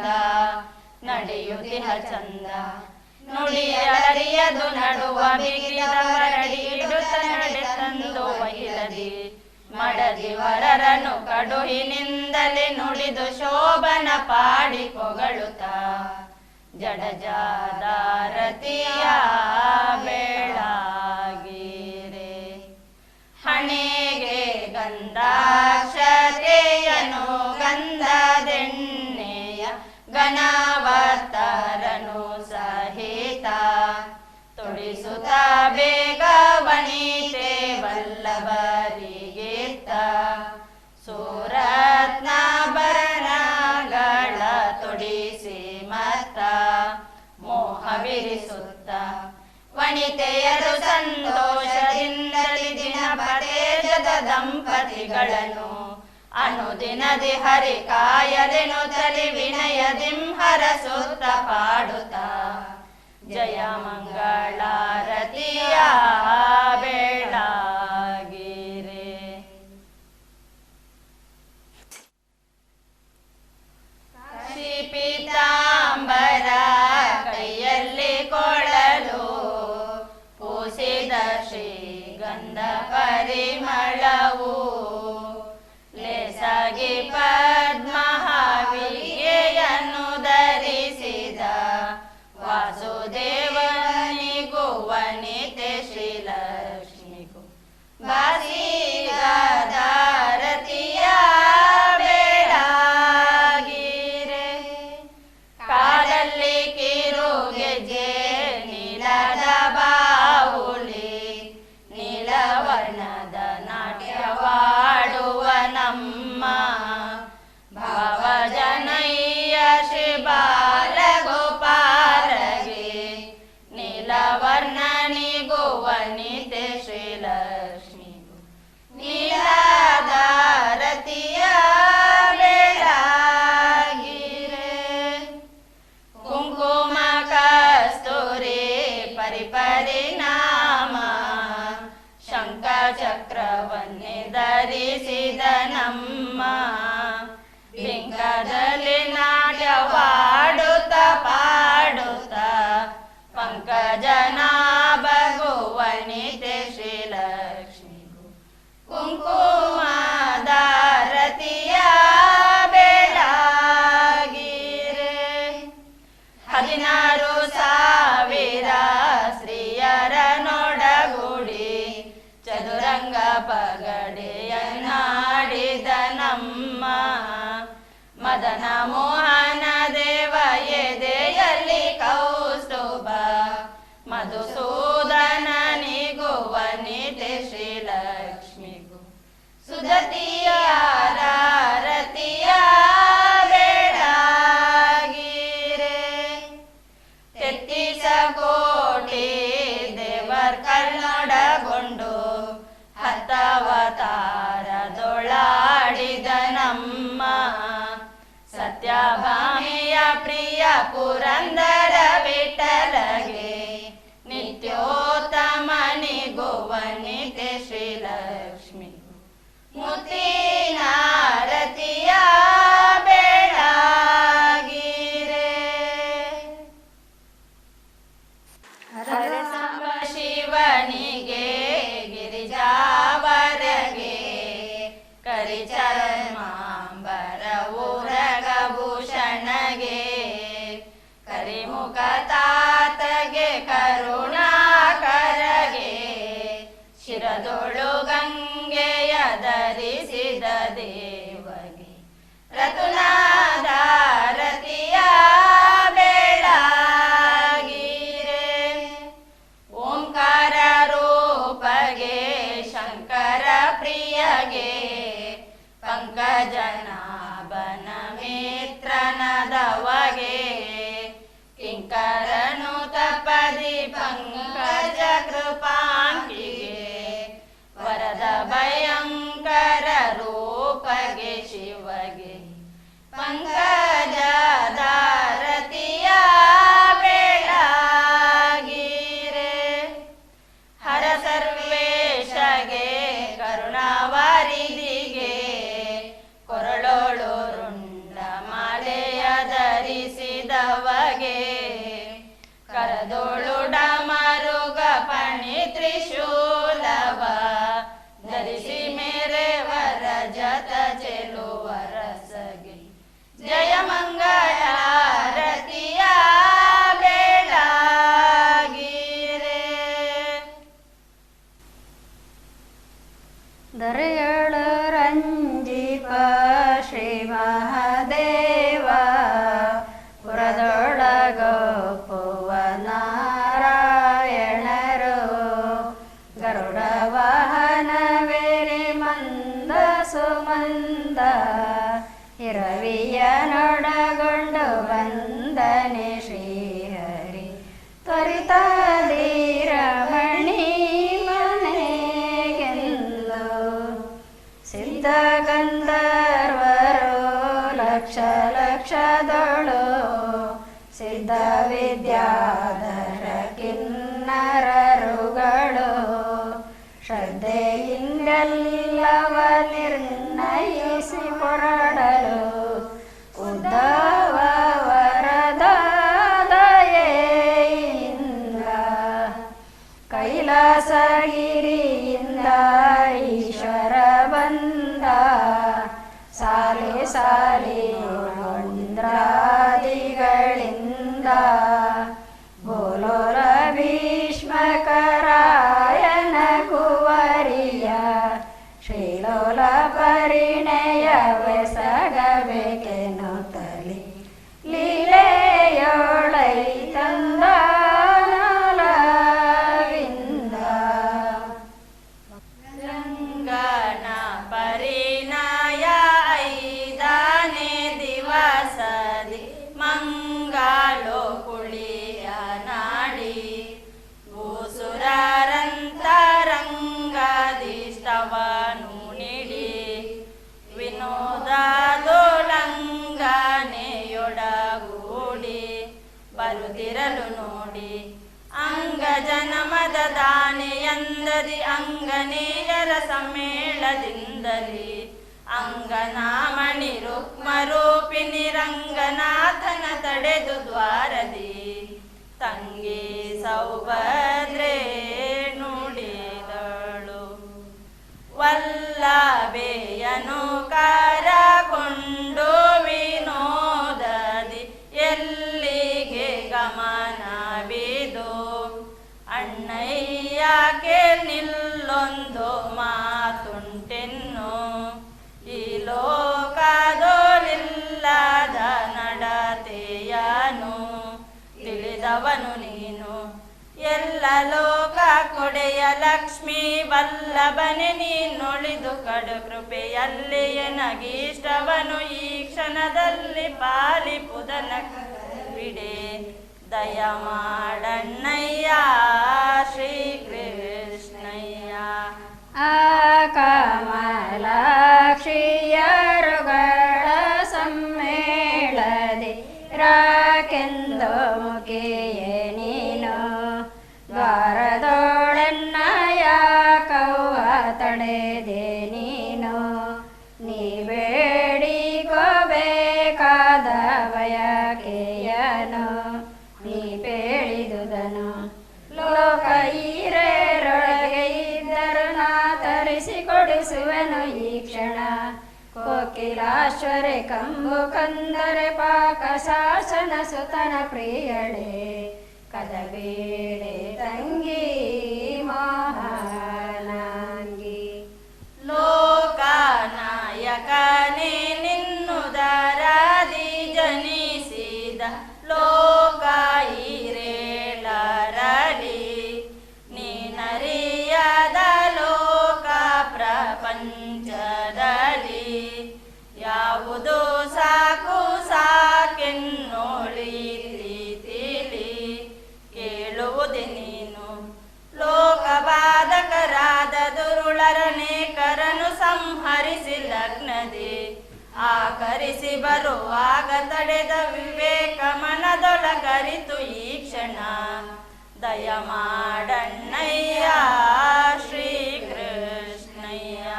ಅಲರಿಯದು ನಡುವ ಬಿಗಿದವರಡಿ ಇಡುತ್ತ ನಡೆ ತಂದು ಒಯ್ದದಿ ಮಡದಿ ವರರನು ಕಡುಹಿನಿಂದಲೇ ನುಡಿದು ಶೋಭನ ಪಾಡಿ ಪೊಗಳುತ್ತ ಜಡಜಾದಾರತಿಯ ಬೆಳಗಿರೆ ಹಣೆಗೆ ಗಂಧಾಕ್ಷತೆಯನು ಗಂಧದೆಣ್ಣೆಯ ಘನವತರನು ಸಹಿತ ತೊಡಿಸುತ್ತ ಬೇಗ ವನಿತೆ ವಲ್ಲಭರಿಗಿತ್ತ ಸುರತ್ನಾಭರಣಗಳ ತೊಡಿಸಿ ಮತ್ತ ಮೋಹವಿರಿಸುತ್ತ ವನಿತೆಯರು ಸಂತೋಷದಿಂದಲಿ ದಿನಪತೇಜದ ದಂಪತಿಗಳನ್ನು ಅನುದಿನದಿ ಹರಿ ಕಾಯದೆನುತ್ತಲಿ ವಿನಯದಿಂಹರ ಸುತ್ತ ಪಾಡುತ್ತ ಜಯ ಮಂಗಳಾರತಿಯ ಬೆಳಗಿರೆ. ಶ್ರೀಪೀತಾಂಬರ ಕೈಯಲ್ಲಿ ಕೊಳಲು ಪೂಸಿದ ಶ್ರೀಗಂಧ ಪರಿಮಳವು ಲೇಸಾಗಿ ಪದ್ಮಹಾವಿಗೆಯನ್ನು ಧರಿಸಿದ ವಾಸುದೇವನಿಗೂ ವನಿತೆ ಶ್ರೀಲಕ್ಷ್ಮಿಗೂ ಬಾಸಿಗಾದಾರತಿಯ ಬೆಳಗಿರೆ ಕಾಲಲ್ಲಿ ಕಿರುಗೆಜ್ಜೆ ನೀಲದ ಬಾವುಲಿ ನೀಲವರ್ಣದ ನಾಟ್ಯವಾಡುವ ನಮ್ಮ ಭಾವಜನಯ್ಯ ಶ್ರೀ ಬಾಲಗೋಪಾಲಗೆ ನೀಲವರ್ಣನಿಗೂ ವನಿತೆ ಶ್ರೀಲಕ್ಷ್ಮಿಗೂ ನೀಲದಾರತಿಯ ಬೆಳಗಿರೆ ಕುಂಕುಮ ಕಸ್ತೂರಿ ಪರಿಪರಿಣಾಮ ಶಂಖ ಚಕ್ರವನ್ನೇ ಧರಿಸಿದ ನಮ್ಮ ಬಿಂಕದಲ್ಲಿ ನಾಟ್ಯವಾಡುತ್ತ ಪಾಡುತ್ತ ಪಂಕಜನಾಭಗೂ ವನಿತೆ ಶ್ರೀಲಕ್ಷ್ಮಿಗೂ ಕುಂಕುಮದಾರತಿಯ ಬೆಳಗಿರೆ 16,000 ಸ್ತ್ರೀಯರನೊಡಗೂಡಿ ಚದುರಂಗ ಪಗಡೆಯನ್ನಾಡಿದ ನಮ್ಮ ಮದನ ಮೋಹನ ದೇವ ಎದೆಯಲ್ಲಿ ಕೌಸ್ತುಭ ಮಧುಸೂದನನಿಗೂ ವನಿತೆ ಶ್ರೀಲಕ್ಷ್ಮಿಗೂ ಸುಧತಿಯ ರಾರತಿಯ ಬೆಳಗಿರೆ 33 ಕೋಟಿ ದೇವರ್ ಕನ್ನಡಗೊಂಡು ಹತ್ತವತಾರದೊಳಾಡಿದ ನಮ್ಮ ಸತ್ಯಭಾಮೆಯ ಪ್ರಿಯ ಪುರಂದರ ವಿಠಲಗೆ ನಿತ್ಯೋತ್ತಮನಿಗೂ ವನಿತೆ ಶ್ರೀಲಕ್ಷ್ಮಿಗೂ ಮುತ್ತಿನಾರತಿಯ ಬೆಳಗಿರೆ ಹರ ಸಾಂಬ ಶಿವನಿಗೆ ಗಿರಿಜಾವರಗೆ ಕರಿಚರ್ಮಾಂಬರ ಊರಗಭೂಷಣಗೆ ಕರಿಮುಖ ತಾತಗೆ ಕರುಣಾಕರಗೆ ಶಿರದೊಳು ಗಂಗೆಯ ಧರಿಸಿದ ದೇವಗೆ ರತುನಾದಾರತಿಯ ಬೆಳಗಿರೆ ಓಂಕಾರ ರೂಪಗೆ ಶಂಕರ ಪ್ರಿಯಗೆ ಪಂಕಜನಾಭನ ಮಿತ್ರನದವಗೆ ಕಿಂಕರನು ತಪದಿ ಪಂಕಜ ಕೃಪಾಂಕಿಗೆ ವರದ ಭಯಂಕರ ರೂಪಗೆ ಶಿವಗೆ ಪಂಕಜದಾರತಿಯ ಬೆಳಗಿರೆ ಹರ ಸರ್ವೇಶಗೆ ಕರುಣಾವಾರಿದಿಗೆ ಕೊರಳೋಳು ರುಂಡ ಮಾಲೆಯ ಧರಿಸಿದವಗೆ ಕರದೋಳು ರಂಜಿಪ ಶ್ರೀ ಮಹಾದೇವ ಪುರದೊಳಗೊಪ್ಪುವ ನಾರಾಯಣರು ಗರುಡ ವಾಹನವೇರಿ ಮಂದ ಸುಮಂದ ಎರವಿಯನೊಡಗೊಂಡು ಬಂದನೆ ಶ್ರೀಹರಿ ತ್ವರಿತಧೀರಮಣಿ ಮನೆಗೆಂದು ಸಿದ್ಧ ಗಂಧರ್ವರು ಲಕ್ಷ ಲಕ್ಷದೊಳು ಸಿದ್ಧ ವಿದ್ಯಾಧರ ಕಿನ್ನರರುಗಳು ಶ್ರದ್ಧೆಯಿಂದೆಲ್ಲವ ನಿರ್ಣಯಿಸಿ ಹೊರಡಲು ಉದ್ದವ ವರದ ದಯೆಯಿಂದ ಕೈಲಾಸಗಿರಿಯಿಂದ ಈಶ್ವರ ಬಂದ ಸಾಲಿ ಸಾಲಿ ಇಂದ್ರಾದಿಗಳಿಂದ ಬೋಲೋಲ ಭೀಷ್ಮಕರಾಯನ ಕುವರಿಯ ಶ್ರೀಲೋಲ ಪರಿಣಯವೆಸಗಬೇಕೆನ್ನುತ್ತಲಿ ಲೀಲೆಯೋಳೈ ತಂದನಲವಿಂದ ಗಂಗನ ಪರಿಣಯ ಐದನೇ ದಿವಸದಿ ಮಂಗಾಳೋ ಕುಳಿಯ ನಾಡಿ ಭೂಸುರರಂತರಂಗದಿಷ್ಟವನು ನೀಡಿ ವಿನೋದದೋಲಂಗನೆಯೊಡಗೂಡಿ ಬರುತ್ತಿರಲು ನೋಡಿ ಅಂಗ ಜನಮದ ದಾನೆಯಂದದಿ ಅಂಗನೇಯರ ಸಮ್ಮೇಳದಿಂದಲಿ ಅಂಗನಾಮಣಿ ರುಕ್ಮರೂಪಿಣಿ ರಂಗನಾಥನ ತಡೆದು ದ್ವಾರದಿ ತಂಗಿ ಸೌಭದ್ರೆ ನುಡಿದಳು ವಲ್ಲಭೆಯನು ಕರಕೊಂಡು ವಿನೋದದಿ ಎಲ್ಲಿಗೆ ಗಮನವಿದು ಅಣ್ಣಯ್ಯಕ್ಕೆ ನಿಲ್ಲೊಂದು ಮಾತುಂಟೆನ್ನು ಈ ಲೋಕದೋಲಿಲ್ಲದ ನಡತೆಯನು ತಿಳಿದವನು ನೀನು ಎಲ್ಲ ಲೋಕ ಕೊಡೆಯ ಲಕ್ಷ್ಮೀ ವಲ್ಲಭನೆ ನೀನೊಳಿದು ಕಡು ಕೃಪೆಯಲ್ಲಿಯ ನಗೀಷ್ಟವನು ಈ ಕ್ಷಣದಲ್ಲಿ ಪಾಲಿಪುದನ ಬಿಡೆ ದಯ ಮಾಡಣ್ಣಯ್ಯ ಶ್ರೀ ಕೃಷ್ಣಯ್ಯ ಆ ಕಮಲಾಕ್ಷಿಯರುಗಳ ಸಮ್ಮೇಳದಿ ರಾಕೆಂದು ಮುಗಿಯೇ ನೀನು ದ್ವಾರದೊಳೆನ್ನಯ ಕವ್ವ ತಡೆದೆ ನೀನು ನೀ ಬೇಡಿಕೋಬೇಕಾದ ಬಯಕೆಯನು ನೀ ಬೇಡಿದುದನು ಲೋಕ ಹಿರೇರೊಳಗೆ ಇದ್ದರು ನಾ ತರಿಸಿಕೊಡಿಸುವೆನು ಈ ಕ್ಷಣ ಕೋಕಿಲಾಶ್ವರೆ ಕಂಬು ಕಂದರೆ ಪಾಕ ಶಾಸನ ಸುತನ ಪ್ರಿಯಳೆ ಕದಬೇಳೆ ತಂಗಿ ಮಹಾನಾಂಗಿ ಲೋಕನಾಯಕನೇ ನಿನ್ನುದರಾದಿ ಜನಿಸಿದ ಲೋಕ ಹಿರೇಳರಲಿ ನೀನರಿಯದ ಲೋಕ ಪ್ರಪಂಚದಲ್ಲಿ ಯಾವುದು ಸಾಕು ಸಾಕೆನ್ನೋಳಿ ತಿಳಿ ಕೇಳುವುದೇ ನೀನು ಲೋಕಬಾಧಕರಾದ ದುರುಳರನೇಕರನು ಸಂಹರಿಸಿ ಲಗ್ನದಿ ಆಕರಿಸಿ ಬರುವಾಗ ತಡೆದ ವಿವೇಕ ಮನದೊಳಗರಿತು ಈ ಕ್ಷಣ ದಯ ಮಾಡಣ್ಣಯ್ಯ ಶ್ರೀ ಕೃಷ್ಣಯ್ಯ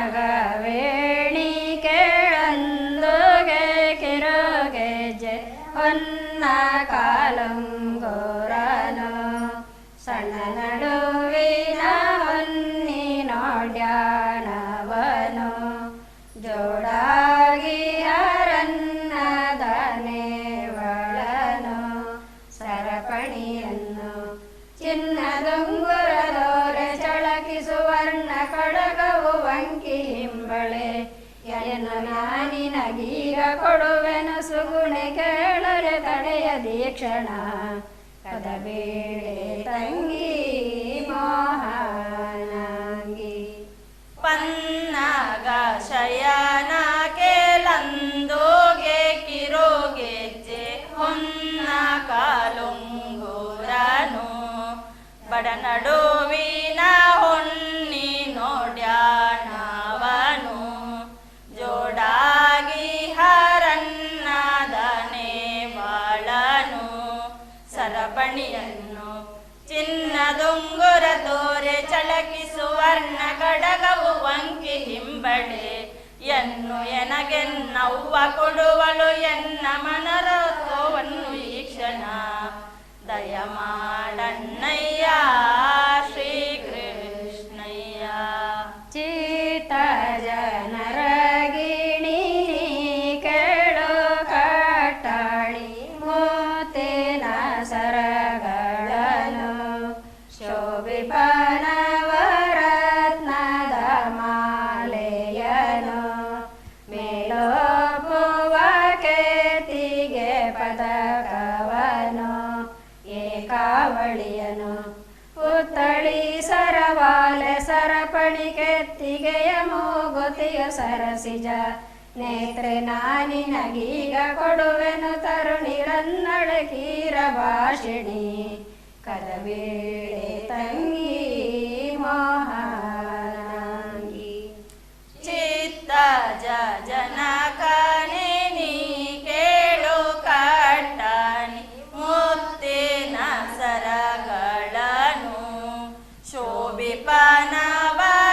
ಪನ್ನಗವೇಣಿ ಕೇಳಂದುಗೆ ಕಿರುಗೆಜೆ ಹೊನ್ನ ಕಾಲಂಗೋರನು ಸಣ್ಣ ನಡುವಿನ ಹೊನ್ನಿನೊಡ್ಯಾಣವನು ಜೋಡಾಗಿ ಹರನ್ನದನೆ ಒಳನು ಸರಪಣಿಯನ್ನು ಚಿನ್ನದುಂಗುರದೋರೆ ಚಳಕಿ ಸುವರ್ಣ ಕಡಗ ಈಕ್ಷಣ ಕದಬೇಳೆ ತಂಗಿ ಮೋಹನಾಂಗಿ. ಪನ್ನಗ ಶಯನ ಕೇಲಂದೋಗೆ ಕಿರೋಗೆಜ್ಜೆ ಹೊನ್ನ ಕಾಲುಂಗುರನು ಬಡನಡುವಿನ ಹೊನ್ನಿ ನೋಡ್ಯಾಣವನು ಜೋಡಾಗಿ ಹರನ್ನದನೆ ಬಾಳನು ಸರಪಣಿಯನ್ನು ಚಿನ್ನದುಂಗುರ ತೋರೆ ಚಳಕಿ ಸುವರ್ಣ ಕಡಗವು ವಂಕಿ ಹಿಂಬಳೆ ಎನ್ನು ಎನಗೆನ್ನವ್ವ ಕೊಡುವಳು ಎನ್ನ ಮನರತ್ವವನ್ನು ಈ ಕ್ಷಣ ದಯಮಾಡಣ್ಣಯ್ಯ ಶ್ರೀಕೃಷ್ಣಯ್ಯ. ಚಿತ್ತ ಜನರ ಗಿಣಿ ಕೇಳು ಕಟ್ಟಾಳಿ ಮೋತಿನ ಸರಗಳನ್ನು ಶೋಭಿಪನವರತ್ನದ ಮಾಲೆಯನು ಮೇಲೋಪುವ ಕೇತಿಗೆ ಪದಕವನು ಏಕಾವಳಿಯನು ಪುತ್ತಳಿ ಸರವಾಲೆ ಸರಪಣಿ ಕೆತ್ತಿಗೆಯ ಮೂಗುತಿಯ ಸರಸಿಜ ನೇತ್ರೆ ನಾನಿನಗೀಗ ಕೊಡುವೆನು ತರುಣಿರನ್ನಳೆ ಕೀರ ಭಾಷಿಣಿ ಕದಬೇಳೆ ತಂಗಿ ಮೋಹನಾಂಗಿ. ಚಿತ್ತ ಜನಕನೇ ನೀ ಕೇಳು ಕಟ್ಟಾಣಿ ಮುತ್ತಿನ ಸರಗಳನ್ನು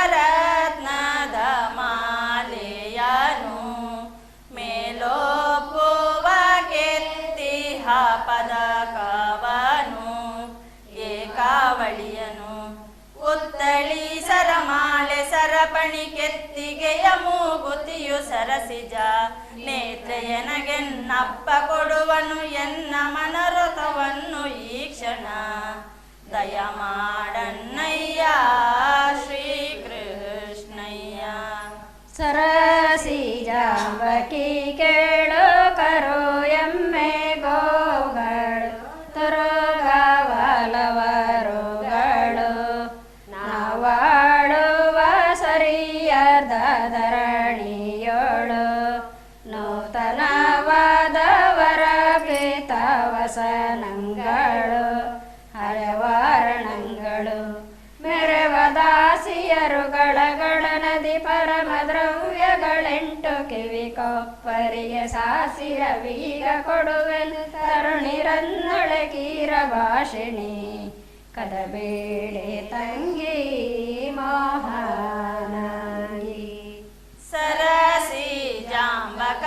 ಶೋಭಿಪನವರತ್ನದ ಮಾಲೆಯನು ಮೇಲೋಪುವ ಕೆತ್ತಿಹ ಪದಕವನು ಏಕಾವಳಿಯನು ಉತ್ತಳಿ ಸರಮಾಲೆ ಸರಪಣಿ ಕೆತ್ತಿಗೆಯ ಮೂಗುತಿಯು ಸರಸಿಜ ನೇತ್ರೆಯನಗೆನ್ನಪ್ಪ ಕೊಡುವನು ಎನ್ನ ಮನರಥವನ್ನು ಈ ಕ್ಷಣ ದಯಮಾಡಣ್ಣಯ್ಯ ಶ್ರೀಕೃಷ್ಣಯ್ಯ. ಸರಸಿಜಾಂಬಕಿ ಕೇಳು ಕರು ಎಮ್ಮೆ ಗೋಗಳು ತುರುಗವಲವರುಗಳು ನಾವಾಳುವ ಸರಿಯದ ಧರಣಿಯೋಳು ನೂತನವಾದವರ ಪ್ರೀತವಸನಗಳು ಹರವಾರಣಗಳು ಮೆರವದಾಸಿಯರುಗಳ ನದಿ ಪರಮ ದ್ರವ್ಯಗಳೆಂಟು ಕಿವಿ ಕೊಪ್ಪರಿಗೆ ಸಾಸಿರವೀಗ ಕೊಡುವೆನು ತರುಣಿರನ್ನೊಳೆ ಕೀರ ಭಾಷಿಣಿ ಕದಬೇಳೆ ತಂಗಿ ಮೋಹನಾಂಗಿ. ಸರಸಿ ಜಾಂಬಕ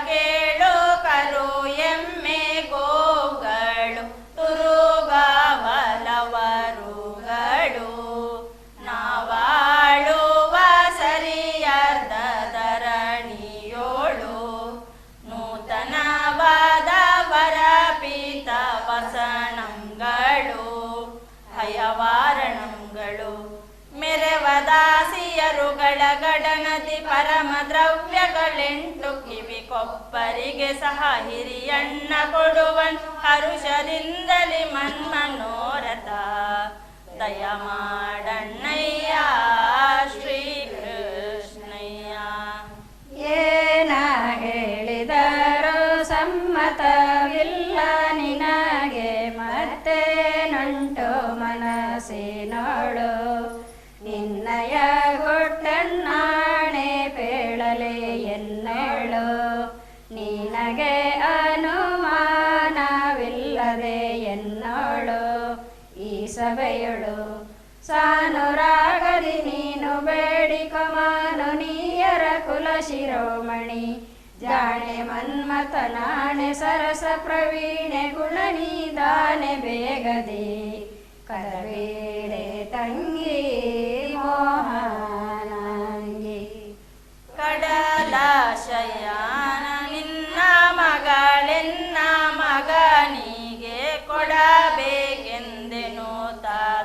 ಕೇಳು ಕರು ಎಮ್ಮೆ ಗೋಗಳು ತುರುಗವಲವರುಗಳು ನಾವಾಳುವ ಸರಿಯರ್ಧ ಧರಣಿಯೋಳು ನೂತನವಾದವರ ಪೀತ ವಸಣಂಗಳು ಹಯವಾರಣಂಗಳು ಮೆರವದಾಸಿಯರುಗಳ ಗಡನದಿ ಪರಮ ದ್ರವ್ಯಗಳೆಂಟು ಕಿವಿ ಕೊಪ್ಪರಿಗೆ ಸಹ ಹಿರಿಯಣ್ಣ ಕೊಡುವನ್ ಹರುಷರಿಂದಲಿ ಮನ್ಮನೋರಥ ದಯಮಾಡಣ್ಣಯ್ಯ ಶ್ರೀಕೃಷ್ಣಯ್ಯ. ಏನ ಹೇಳಿದರು ಸಮ್ಮತವಿಲ್ಲ ನಿನಗೆ ಮತ್ತೆ ನಂಟು ಮನಸ್ಸಿನೋಳು ನಿನ್ನಯ ಗೊಟ್ಟನ್ನಾಣೆ ಪೇಳಲೆ ಎನ್ನೇಳು ನಿನಗೆ ಅನುಮಾನವಿಲ್ಲದೆ ಎನ್ನೋಳು ಈ ಸಭೆಯಳು ಸಾನುರಾಗದಿ ನೀನು ಬೇಡಿಕೊಮಾನು ನೀಯರ ಕುಲ ಶಿರೋಮಣಿ ಜಾಣೆ ಮನ್ಮಥನಾಣೆ ಸರಸ ಪ್ರವೀಣೆ ಗುಣನೀದಾನೆ ಬೇಗದೆ ಕರಬೇಳೆ ತಂಗಿ ಮೋಹನಾಂಗಿ. ಕಡಲ ಶಯನ ನಿನ್ನ ಮಗಳೆನ್ನ ಮಗನಿಗೆ ಕೊಡಬೇಕೆಂದೆನು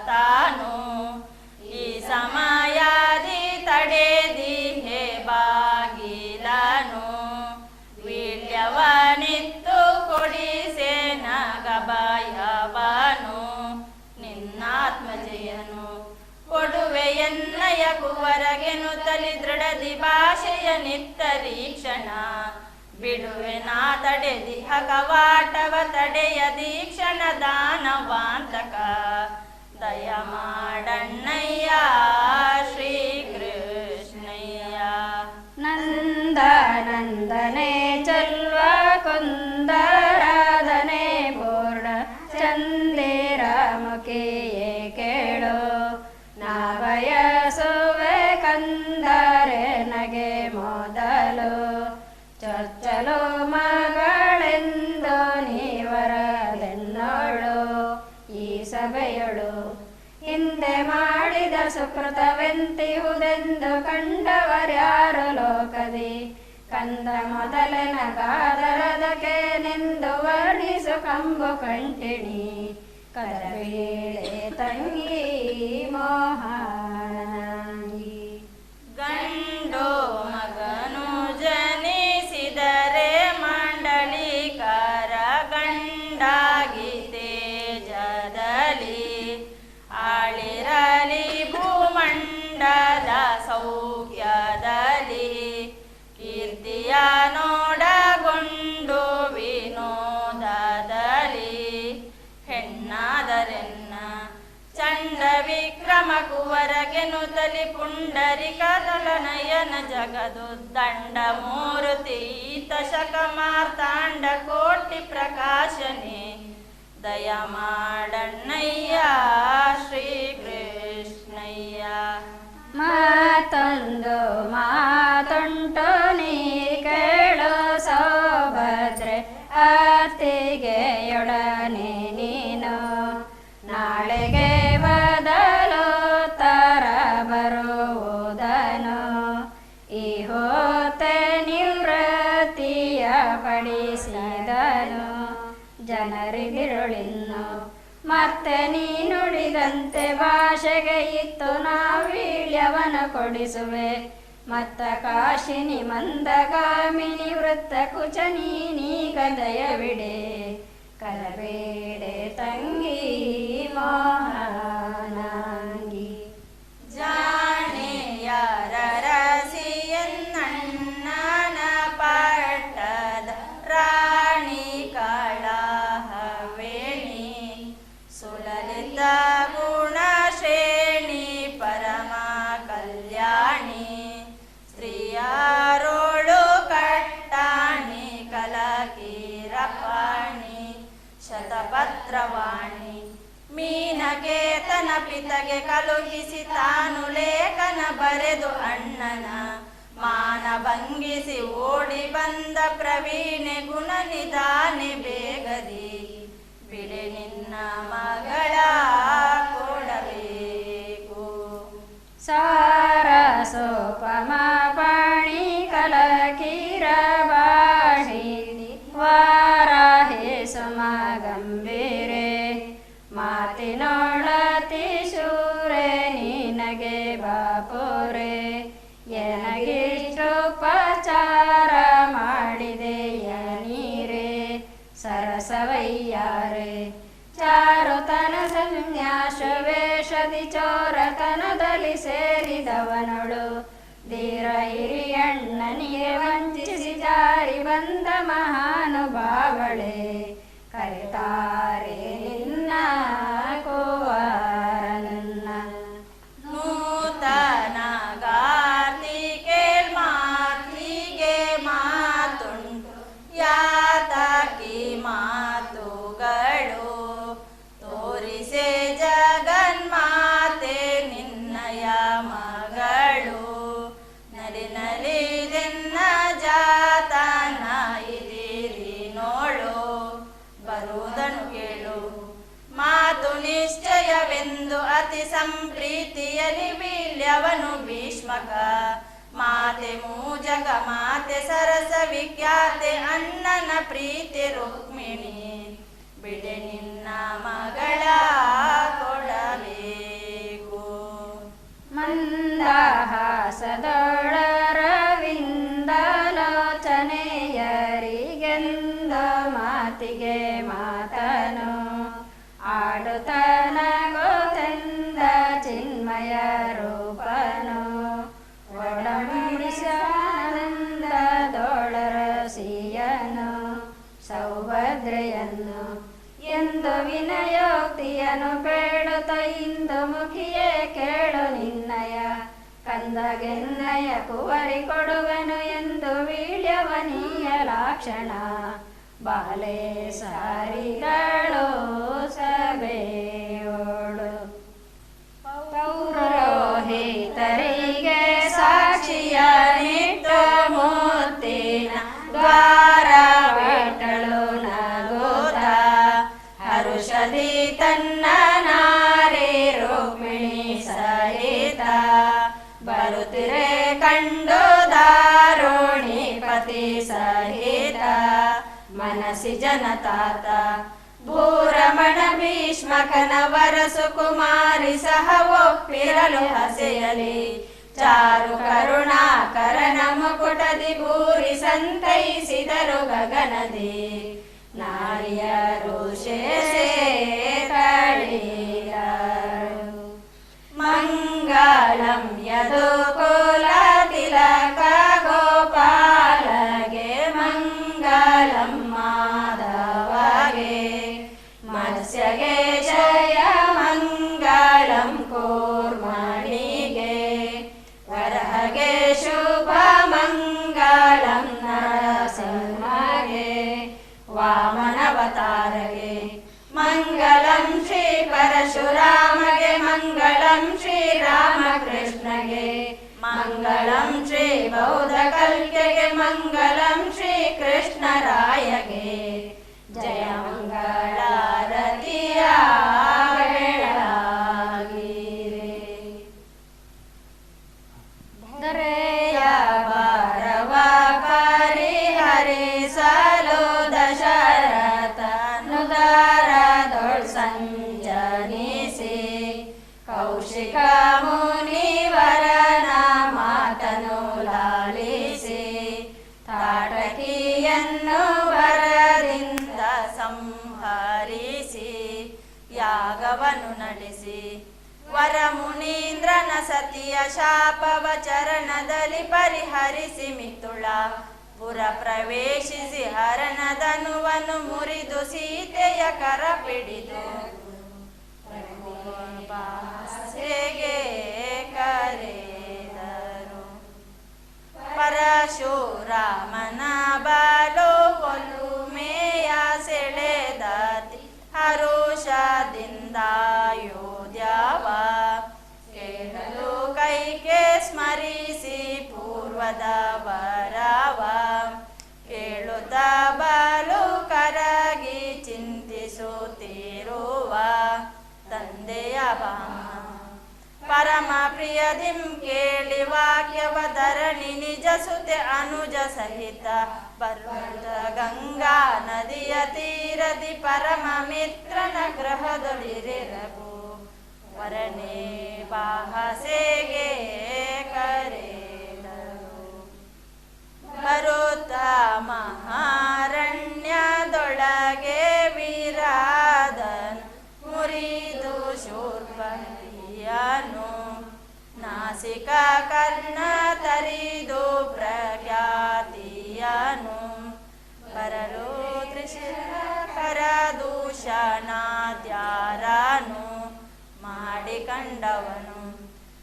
ತಾನು ಈ ಸಮಯಾದಿ ತಡೆದಿಹೆ ಬಾಗಿಲನು ವೀಳ್ಯವನಿತ್ತು ಕೊಡಿಸೆ ನಗಬ ಎನ್ನಯ ಕುವರಗೆನುತಲಿ ದೃಢದಿ ಭಾಷೆಯ ನಿತ್ತರೀಕ್ಷಣ ಬಿಡುವೆ ನಾ ತಡೆದಿಹ ಕವಾಟವ ತಡೆಯ ದೀಕ್ಷಣ ದಾನವಾಂತಕ ದಯ ಮಾಡಣ್ಣಯ್ಯ ಶ್ರೀ ಕೃಷ್ಣಯ್ಯ. ನಂದನಂದನೆ ಚಲ್ವ ಕುಂದರಾಧನೆ ಪೂರ್ಣ ಚಂದಿರ ಮುಖಿಯೇ ಕೇಳು ನಾ ಬಯಸುವೆ ಕಂದರೆ ನಗೆ ಮೊದಲು ಚೊಚ್ಚಲು ಮಗಳೆಂದು ನೀವರದೆನ್ನೋಳು ಈ ಸಭೆಯಳು ಹಿಂದೆ ಮಾಡಿದ ಸುಕೃತವೆಂತಿಹುದೆಂದು ಕಂಡವರ್ಯಾರು ಲೋಕದಿ ಕಂದ ಮೊದಲನಗಾದರದಕ್ಕೆ ನಿಂದು ವರ್ಣಿಸು ಕಂಬು ಕಂಟಿಣಿ ಕರವೀಳೆ ತಂಗಿ ಮೋಹನಾಂಗಿ. ಗಂಡು ಮಗನು ಜನಿಸಿದರೆ ಮಂಡಳಿಕರ ಗಂಡಾಗಿ ತೇಜದಲ್ಲಿ ಆಳಿರಲಿ ಭೂಮಂಡಲ ಸೌಖ್ಯದಲ್ಲಿ ಕೀರ್ತಿಯ ನೋಡಗೊಂಡು ವಿನೋದದಲ್ಲಿ ಹೆಣ್ಣಾದರೆನ್ನ ಚಂಡ ವಿಕ್ರಮ ಕುವರಗೆನುತಲಿ ಪುಂಡರಿಕದಲ ನಯನ ಜಗದುದ್ದಂಡ ಮೂರ್ತಿ ತಶಕ ಮಾರ್ತಾಂಡ ಕೋಟಿ ಪ್ರಕಾಶನೆ ದಯ ಮಾಡಣ್ಣಯ್ಯ ಶ್ರೀ ಕೃಷ್ಣಯ್ಯ. ಮಾತೊಂದು ಮಾತುಂಟು ನೀ ಕೇಳು ಸೌಭದ್ರೆ ಅತ್ತಿಗೆಯೊಡನೆ ನೀನು ನಾಳೆಗೆ ಬದಲು ತರ ಬರುವುದನು ಈ ಹೋತೆ ನಿವೃತ್ತಿಯ ಪಡಿಸಿದನು ಜನರಿಗಿರುಳಿನ್ನು ಮತ್ತೆ ನೀ ನುಡಿದಂತೆ ಭಾಷೆಗೆ ಇತ್ತು ನಾವೀಳ್ಯವನ್ನು ಕೊಡಿಸುವೆ ಮತ್ತ ಕಾಶಿನಿ ಮಂದಗಾಮಿನಿ ವೃತ್ತ ಕುಚನಿ ನೀ ಕದಯವಿಡೆ ಕರಬೇಡೆ ತಂಗಿ ಮೋಹನಾಂಗಿ. ಜಾಣೆಯರಸಿಯನ್ನಣ್ಣನ ಪಟ್ಟದ ರಾಣಿ ಕಳಹವೇಣಿ ಸುಲಲಿತ ಗುಣ ಶ್ರೇಣಿ ಪರಮ ಕಲ್ಯಾಣಿ ಸ್ತ್ರೀಯರೋಳು ಕಟ್ಟಾಣಿ ಕಲಕೀರಪಾಣಿ ಶತಪತ್ರವಾಣಿ ಮೀನಕೇತನ ಪಿತಗೆ ಕಳುಹಿಸಿ ತಾನು ಲೇಖನ ಬರೆದು ಅಣ್ಣನ ಮಾನ ಭಂಗಿಸಿ ಓಡಿ ಬಂದ ಪ್ರವೀಣೆ ಗುಣ ನಿಧಾನೆ ಬೇಗದಿ ಬಿಡೆ ನಿನ್ನ ಮಗಳ ಕೊಡಬೇಕು. ಸಾರಸೋಪಮ ಪಾಣಿ ಕಲಕೀರ ಬಾಹಿಣಿ ವಾರಾಹಿ ಸುಮಗಂಭೀರೆ ಮಾತಿನೊಳತಿ ಶೂರೆ ನಿನಗೆ ಬಾಪುರೆ ಎನಗಿಷ್ಟೋಪಚಾರ ಮಾಡಿದೆಯ ನೀರೇ ಸರಸವಯ್ಯಾರೆ ಚಾರುತನ ಸನ್ಯಾಸ ವೇಷದಿ ಚೋರತನದಲ್ಲಿ ಸೇರಿದವನಳು ಧೀರ ಹಿರಿಯಣ್ಣನಿಗೆ ವಂಚಿಸಿ ಜಾರಿ ಬಂದ ಮಹಾನುಭಾವಳೆ ಕರೆತಾರೆ ನಿನ್ನ ಕುವರನ್ನ. ನೂತನ ಗಾರ್ತಿಗೆ ಮಾತಿಗೆ ಮಾತುಂಟು ಯಾತಕಿ ಮಾತುಗಳು ತೋರಿಸೆ ಜಗನ್ಮಾತೆ ನಿನ್ನಯ ಮಗಳು ನಲಿ ನಲಿದೆನ್ನ ಜಾತನ ಇದಿರಿ ನೋಳು ಬರುವುದನ್ನು ಕೇಳು ಮಾತು ನಿಶ್ಚಯವೆಂದು ಅತಿ ಸಂಪ್ರೀತಿಯಲ್ಲಿ ವೀಳ್ಯವನು ಭೀಷ್ಮಕ ಮಾತೆ ಮೂಜಗ ಮಾತೆ ಸರಸ ವಿಖ್ಯಾತೆ ಅಣ್ಣನ ಪ್ರೀತಿ ರುಕ್ಮಿಣಿ ಬಿಡೆ ನಿನ್ನ ಮಗಳ ಕೊಡಬೇಕು. ಮಂದಹಾಸದೊಳರವಿಂದಲೋಚನೆಯರಿಗೆಂದ ಮಾತಿಗೆ ಮಾತನು ಆಡುತ್ತನಗೋತೆಂದ ಚಿನ್ಮಯ ರೂಪ ನಿನಗೆನ್ನಯ ಕುವರಿ ಕೊಡುವೆನು ಎಂದು ವೀಳ್ಯವನೀಯ ಲಾಕ್ಷಣ ಬಾಲೆ ಸಾರಿದಳು ಸಭೆಯೋಳು. ಪೌರೋಹಿತರಿಗೆ ಸಾಕ್ಷಿಯ ನಿಟ್ಟು ಮುತ್ತಿನ ದ್ವಾರವಿಟ್ಟಳು ನಗುತ್ತ ಹರುಷದಿ ತನ್ನ ನಾರಿ ರುಕ್ಮಿಣಿ ಸಹಿತ ಬರುತ್ತಿರೆ ಕಂಡು ದಾರುಣಿ ಪತಿ ಸಹಿತ ಮನಸಿ ಜನತಾತ ಭೂರಮಣ ಭೀಷ್ಮಕನ ವರಸು ಕುಮಾರಿ ಸಹ ಒಪ್ಪಿರಲು ಹಸೆಯಲಿ ಚಾರು ಕರುಣಾಕರನ ಮುಕುಟದಿ ಭೂರಿ ಸಂತೈಸಿದರು ಗಗನದಿ ನಾರಿಯರು ತಳಿದರು. ಮಂಗಳಂ ಯದುಕುಲ ತಿಲಕ ಗೋಪಾಲಗೆ ಮಂಗಳಂ ಮಾಧವಗೆ ಮತ್ಸ್ಯಗೆ ಜಯ ಮಂಗಳಂ ಕೂರ್ಮಣಿಗೆ ವರಹಗೆ ಶುಭ ಮಂಗಳಂ ನರಸಿಂಹಗೆ ವಾಮನವತಾರಗೆ ಮಂಗಳಂ ಶ್ರೀ ಪರಶುರಾಮಗೆ ಮಂಗಳಂ ಶ್ರೀರಾಮಕೃಷ್ಣಗೆ ಮಂಗಳಂ ಶ್ರೀ ಬೌದ್ಧ ಕಲ್ಕೆಗೆ ಮಂಗಳಂ ಶ್ರೀ ಕೃಷ್ಣರಾಯಗೆ ಜಯ ಮಂಗಳಾರತಿಯ ಬೆಳಗಿರೆ. ಧರೆಯ ಭಾರವ ಪರಿಹರಿಸಲು ದಶರಥನುದರದೊಳ್ ಸಂಜನಿಸಿ ಕೌಶಿಕ ಮುನಿವರನ ಮಾತನು ಲಾಲಿಸಿ ತಾಟಕಿಯನ್ನು ವರದಿಂದ ಸಂಹರಿಸಿ ಯಾಗವನ್ನು ನಡೆಸಿ ವರಮುನೀಂದ್ರನ ಸತಿಯ ಶಾಪವ ಚರಣದಲ್ಲಿ ಪರಿಹರಿಸಿ ಮಿಥುಳ ಪುರ ಪ್ರವೇಶಿಸಿ ಹರನದನುವನ್ನು ಮುರಿದು ಸೀತೆಯ ಕರ ಪಿಡಿದು ಭಾಷೆಗೆ ಕರೆದರು. ಪರಶುರಾಮನ ಬಾಲು ಒಲುಮೆಯ ಸೆಳೆದತಿ ಹರುಷದಿಂದ ಯೋದ್ಯವ ಕೇಳಲು ಕೈಗೆ ಸ್ಮರಿಸಿ ಪೂರ್ವದ ವರವ ಕೇಳುತ್ತ ಬಾಲು ಕರಗಿ ಚಿಂತಿಸುತ್ತಿರುವ ತಂದೆಯ ಭಾಮ ಪರಮ ಪ್ರಿಯದಿಂ ಕೇಳಿ ವಾಕ್ಯವ ಧರಣಿ ನಿಜ ಸುತೆ ಅನುಜ ಸಹಿತ ಪರ್ವತ ಗಂಗಾ ನದಿಯ ತೀರದಿ ಪರಮ ಮಿತ್ರನ ಗ್ರಹದೊಳಿರಗು ವರನೇ ಬಾಹಸೆಗೆ ಕರೆದರು. ಬರುತ್ತ ಮಹಾರಣ್ಯದೊಳಗೆ ವಿರಾದನ್ ಮುರಿದು ಶೂರ್ಪಣಿಯನು ನಾಸಿಕ ಕರ್ಣ ತರಿದು ಪ್ರಖ್ಯಾತಿಯನು ಬರಲು ತ್ರಿಶಿಖರ ದೂಷಣಾದ್ಯಾರನು ಮಾಡಿ ಕಂಡವನು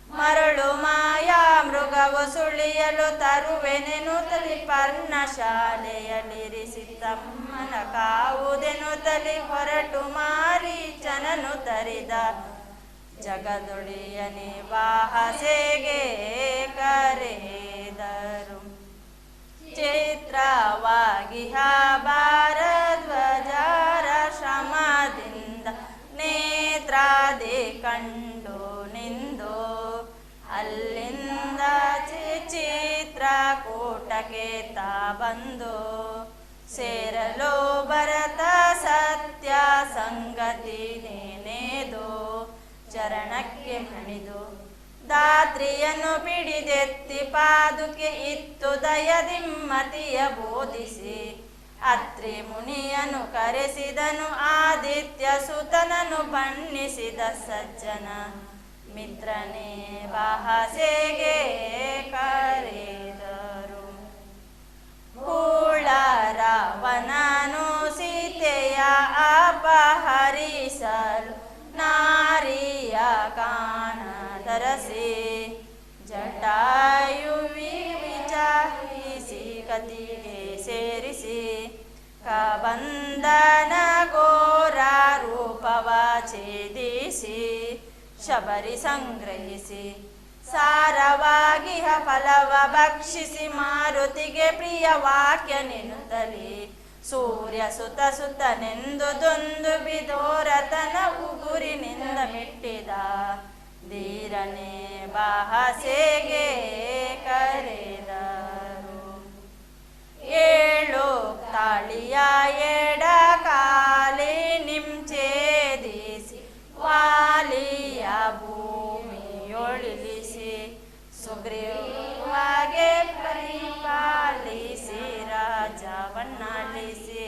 ಮರಳು ಮಾಯಾ ಮೃಗವು ಸುಳಿಯಲು ತರುವೆನೆನುತ್ತಲಿ ಪರ್ಣಶಾಲೆಯಲ್ಲಿರಿಸಿ ತಮ್ಮನ ಕಾವುದೆನುತ್ತಲಿ ಹೊರಟು ಮಾರೀಚನನು ತರಿದ ಜಗದೊಡೆಯನೆ ಬಾಹಸೆಗೆ ಕರೆದರು. ಚೈತ್ರವಾಗಿ ಭಾರದ್ವಾಜರ ಶ್ರಮದಿಂದ ನೇತ್ರಾದಿ ಕಂಡು ನಿಂದು ಅಲ್ಲಿಂದ ಚಿತ್ರಕೂಟಕ್ಕೆ ತಾ ಬಂದು ಸೇರಲು ಭರತ ಸತ್ಯ ಸಂಗತಿ ನೇನೆದು ಚರಣಕ್ಕೆ ಮಣಿದು ದಾತ್ರಿಯನ್ನು ಪಿಡಿದೆತ್ತಿ ಪಾದುಕೆ ಇತ್ತು ದಯದಿಮ್ಮತಿಯ ಬೋಧಿಸಿ ಅತ್ರಿ ಮುನಿಯನು ಕರೆಸಿದನು ಆದಿತ್ಯ ಸುತನನು ಬಣ್ಣಿಸಿದ ಸಜ್ಜನ ಮಿತ್ರನೇ ಬಾಹಸೆಗೆ ಕರೆದರು. ಕೂಳರವನನು ಸೀತೆಯ ಅಪಹರಿಸಲು ನಾರಿಯ ಕಾಣದರಸಿ ಜಟಾ ಬಂಧನ ಘೋರ ರೂಪವ ಛೇದಿಸಿ ಶಬರಿ ಸಂಗ್ರಹಿಸಿ ಸಾರವಾಗಿ ಫಲವ ಭಕ್ಷಿಸಿ ಮಾರುತಿಗೆ ಪ್ರಿಯ ವಾಕ್ಯ ನೆನುತ್ತಲೇ ಸೂರ್ಯ ಸುತ ಸುತನೆಂದು ದೊಂದು ಬಿದೋರತನ ಉಗುರಿನಿಂದ ಮೆಟ್ಟಿದ ಧೀರನೇ ಬಾಹಸೆಗೆ ಕರೆದರು. ಏಳು ತಾಳಿಯ ಎಡ ಕಾಲಿ ನಿಂಚೇದಿಸಿ ವಾಲಿಯ ಭೂಮಿಯೊಳಿಲಿಸಿ ಸುಗ್ರೀವಾಗೆ ಪರಿಪಾಲಿಸಿ ರಾಜವನ್ನಾಳಿಸಿ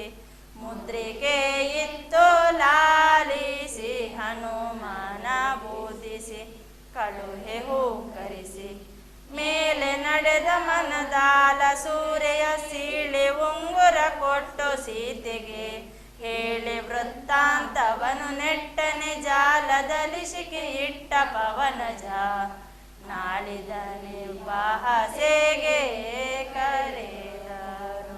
ಮುದ್ರಿಕೆ ಇತ್ತು ಲಾಲಿಸಿ ಹನುಮಾನ ಬೋಧಿಸಿ ಕಳುಹೆ ಹೂಕರಿಸಿ ಮೇಲೆ ನಡೆದ ಮನದಾಲ ಸೂರ್ಯ ಸೀಳೆ ಉಂಗುರ ಕೊಟ್ಟು ಸೀತೆಗೆ ಹೇಳಿ ವೃತ್ತಾಂತವನು ನೆಟ್ಟನೆ ಜಾಲದಲ್ಲಿ ಶಿಖಿ ಇಟ್ಟ ಪವನಜ ನಾಳಿದನೆ ಬಾಹಸೆಗೆ ಕರೆದರು.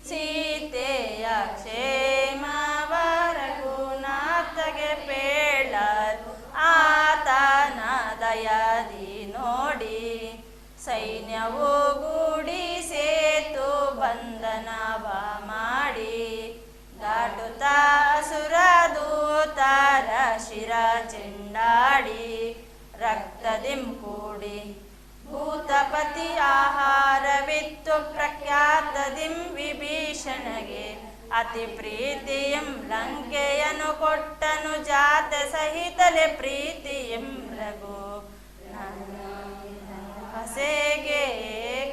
ಸೀತೆಯ ಕ್ಷೇಮವ ರಘುನಾಥಗೆ ಪೇಳರು ಆತನ ದಯದಿ ನೋಡಿ ಸೈನ್ಯವು ಗೂಡಿ ಸೇತು ಬಂಧನವ ಮಾಡಿ ದಾಟುತ್ತಾ ಸುರದೂತರ ಶಿರ ಚೆಂಡಾಡಿ ರಕ್ತದಿಂ ಕೂಡಿ ಭೂತಪತಿ ಆಹಾರವಿತ್ತು ಪ್ರಖ್ಯಾತದಿಂ ವಿಭೀಷಣಗೆ ಅತಿ ಪ್ರೀತಿಯಂ ಲಂಕೆಯನ್ನು ಕೊಟ್ಟನು ಜಾತ ಸಹಿತಲೆ ಪ್ರೀತಿಯಂ ರಘು ಹಸೆಗೆ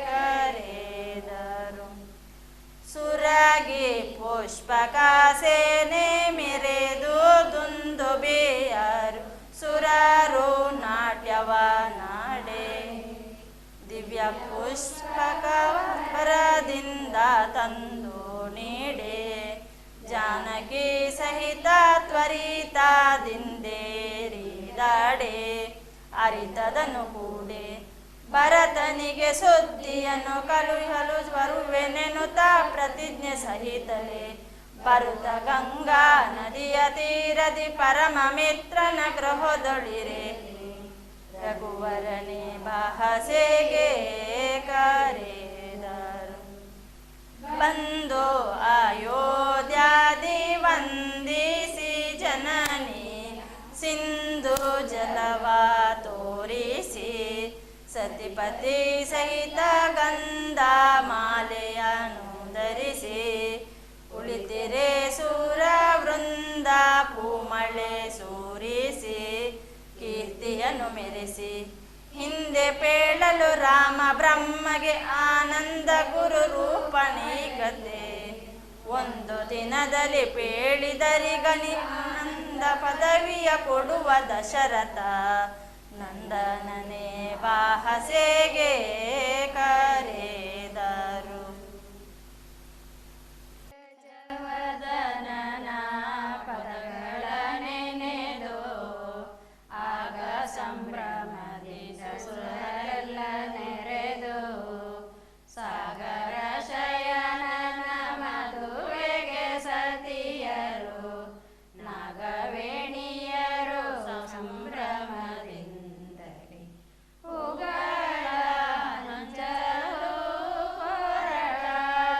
ಕರೆದರು. ಸುರಗಿ ಪುಷ್ಪಕ ಸೇನೆ ಮೆರೆದು ದುಂದುಬೆಯರು ಸುರರು ನಾಟ್ಯವ ನಾಡೆ ದಿವ್ಯ ಪುಷ್ಪಕ ವರದಿಂದ ತಂದು ನೀಡೆ ಜಾನಕಿ ಸಹಿತ ತ್ವರಿತದಿಂದೇರಿದಾಡೆ ಅರಿತದನು ಕೂಡೆ ಭರತನಿಗೆ ಸುದ್ದಿಯನ್ನು ಕಳುಹಲು ಬರುವೆನೆನುತ ಪ್ರತಿಜ್ಞೆ ಸಹಿತಲೆ ಬರುತ ಗಂಗಾ ನದಿಯ ತೀರದಿ ಪರಮ ಮಿತ್ರನ ಗೃಹದೊಳಿರೆ ರಘುವರನೇ ಬಾಹಸೆಗೆ ಕರೆದರು. ಬಂದು ಅಯೋಧ್ಯಾದಿ ವಂದಿಸಿ ಜನನಿ ಸಿಂಧು ಜಲವ ತೋರಿಸಿ ಸತಿಪತಿ ಸಹಿತ ಗಂಧ ಮಾಲೆಯನ್ನು ಧರಿಸಿ ಕುಳಿತಿರೆ ಸೂರ ವೃಂದ ಪೂಮಳೆ ಸೂರಿಸಿ ಕೀರ್ತಿಯನ್ನು ಮೆರೆಸಿ ಹಿಂದೆ ಪೇಳಲು ರಾಮ ಬ್ರಹ್ಮಗೆ ಆನಂದ ಗುರು ರೂಪಣೀಕತೆ ಒಂದು ದಿನದಲ್ಲಿ ಪೇಳಿದರಿಗನಿ ಆನಂದ ಪದವಿಯ ಕೊಡುವ ದಶರಥ ನಂದನನೇ ಬಾಹಸೆಗೆ ಕರೆದರು. ಜವದನನ ಪದಗಳ ನೆನೆದು ಆಗ ಸಂಭ್ರಮದಿ ಸುರರೆಲ್ಲ ನೆರೆದು ಸಾಗರ ಶಯನನ ಮದುವೆಗೆ ಸತಿಯರು ನಾಗವೇಣಿಯರು ಸಂಭ್ರಮದಿಂದಲೇ ಉಗಳ ನಂಚಲು ಹೊರಟಾರು.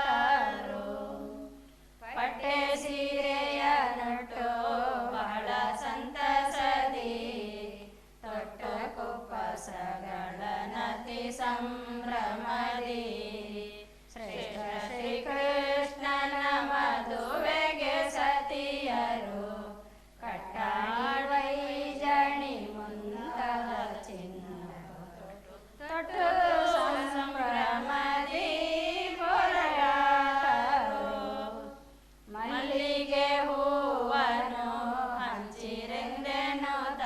ಪಟ್ಟೆ ಸೀರೆಯ ನಟ್ಟು ಬಹಳ ಸಂತಸದಿ ತೊಟ್ಟು ಕುಪ್ಪಸಗಳ ನತಿ ಸಂಭ್ರಮದಿ ಶ್ರೇಷ್ಠ ಶ್ರೀಕೃಷ್ಣನ ಮದುವೆಗೆ ಸತಿಯರು ಕಟ್ಟಾಳ್ವೈಜಣಿ ಮುಂತಾದ ಚಿನ್ನ ತೊಟ್ಟು ಸಂಭ್ರಮದಿ ಹೊರಟಾರು. ಮಲ್ಲಿಗೆ ಹೂವನು ಹಂಚಿರೆಂದೆನುತ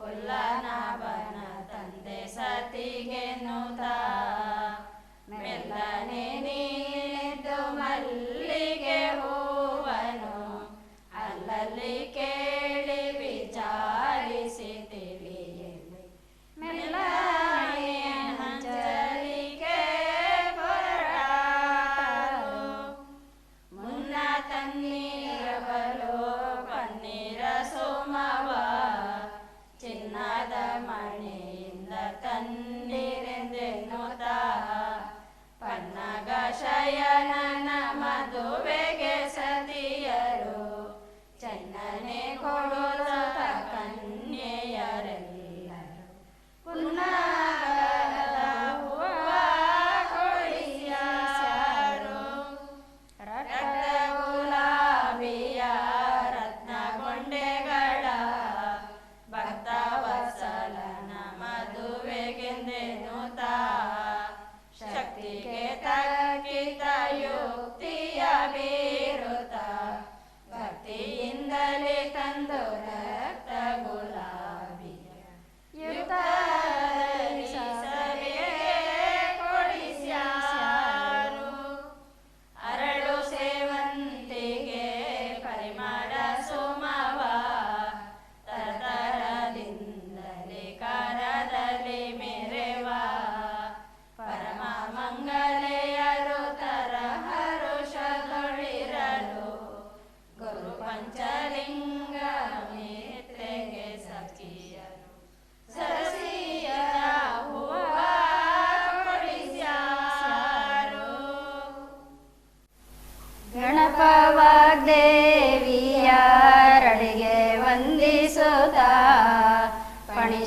ಉಲ್ಲನಾಭನ ತಂದೆ ಸತಿಗೆ ನುತ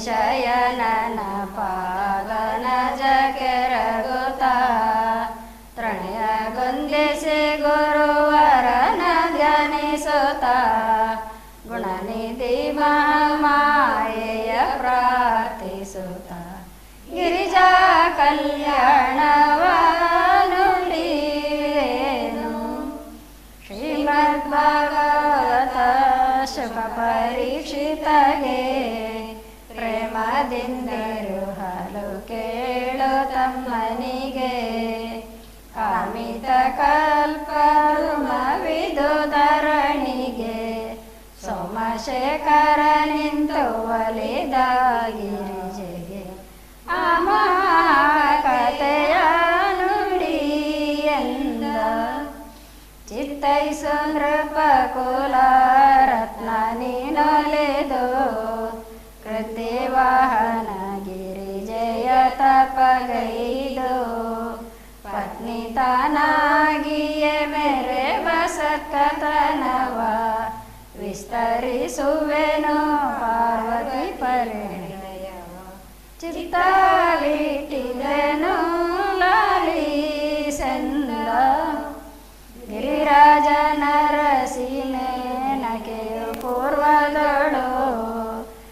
ಶಯನನ ಪಾದನ ಜಕೆರಗುತ್ತ ತ್ರಣಯಗೊಂದಿಸಿ ಗುರುವರನ ಧ್ಯಾನಿಸುತ್ತ ಗುಣನಿಧಿ ಮಹಾಮಾಯೆಯ ಪ್ರಾರ್ಥಿಸುತ್ತ ಗಿರಿಜಾ ಕಲ್ಯಾಣವ ನುಡಿದೇನು. ಶ್ರೀಮದ್ ಭಾಗವತ ಶುಭ ಪರೀಕ್ಷಿತಗೆ ಪ್ರೇಮದಿಂದಿರುಹಲು ಕೇಳು ತಮ್ಮನಿಗೆ. ಕಾಮಿತ ಕಲ್ಪರುಮವಿದು ಧರಣಿಗೆ ಸೋಮಶೇಖರ ನಿಂತು ಒಲಿದ ಗಿರಿಜೆಗೆ ಆಮ ಕಥೆಯ ನುಡಿಯೆಂದ. ಚಿತ್ತೈಸು ನೃಪಕುಲ ರತ್ನ ನೀನೊಲಿದು ಕೃತಿವಾಹನ ಗಿರಿಜೆಯ ತಪಗೈದು ಪತ್ನಿ ತಾನಾಗಿಯೇ ಮೇರೆ ಬಸತ್ಕತನವ ವಿಸ್ತರಿಸುವೆನು ಪಾರ್ವತಿ ಪರಿಣಯವ. ಚಿತ್ತವಿಟ್ಟಿದೆನು ಲಾಲಿಸೆಂದ ಗಿರಿರಾಜ ನರಸಿಂಹನಕೆಯು ಪೂರ್ವದೊಳು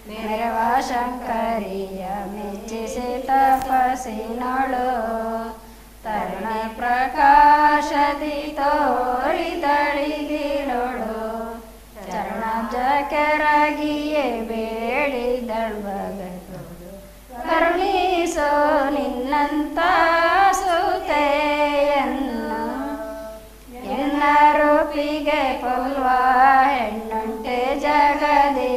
ಮೆರವ ಶಂಕರಿಯ ಮೆಚ್ಚಿಸಿ ತಪಸ್ಸಿನೊಳು ತರುಣ ಪ್ರಕಾಶದಿ ತೋರಿದಳಿದಿರೊಳು ಚರಣಾಬ್ಜ ಕೆರಗಿಯೇ ಬೇಡಿದಳು ಭಗತೋಳು. ಕರುಣಿಸೋ ನಿನ್ನಂತ ಸುತೆಯನ್ನು ಎನ್ನ ರೂಪಿಗೆ ಪೊಲ್ವ ಹೆಣ್ಣುಂಟೆ ಜಗದೇ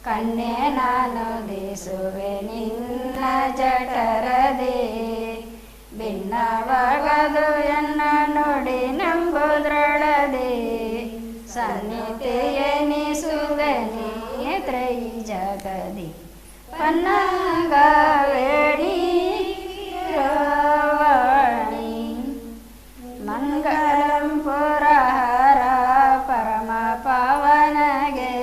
ಕನ್ಯೆ ನಾನು ದೇಸುವೆ ನಿನ್ನ ಜಠರದೆ. ಭಿನ್ನವಾಗದು ಎನ್ನ ನುಡಿ ನಂಬುದ್ರೊಳದೆ ಸನ್ನಿತೆಯೆನಿಸುವೆ ನೇತ್ರೈ ಜಗದಿ. ಪನ್ನಂಗವೇಣಿ ರವಾಣಿ ಮಂಗಳಂ ಪುರಹರ ಪರಮ ಪಾವನಗೆ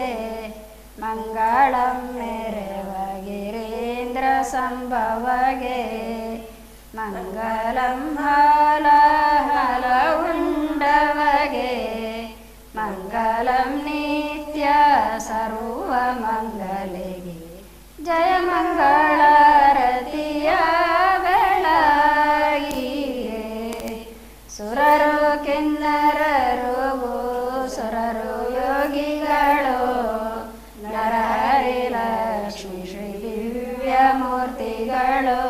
ಮಂಗಳಂ ಮೆರವ ಗಿರೀಂದ್ರ ಸಂಭವಗೆ ಮಂಗಲಂ ಹಾಲ ಹಲ ಉಂಡವಗೆ ಮಂಗಲಂ ನಿತ್ಯ ಸರ್ವ ಮಂಗಲೆಗೆ ಜಯ ಮಂಗಳಾರತಿಯ ಬೆಳಗಿಯೇ. ಸುರರು ಕಿನ್ನರರು ಸುರರು ಯೋಗಿಗಳು ನರಹರಿ ಲಕ್ಷ್ಮೀ ಶ್ರೀ ದಿವ್ಯ ಮೂರ್ತಿಗಳು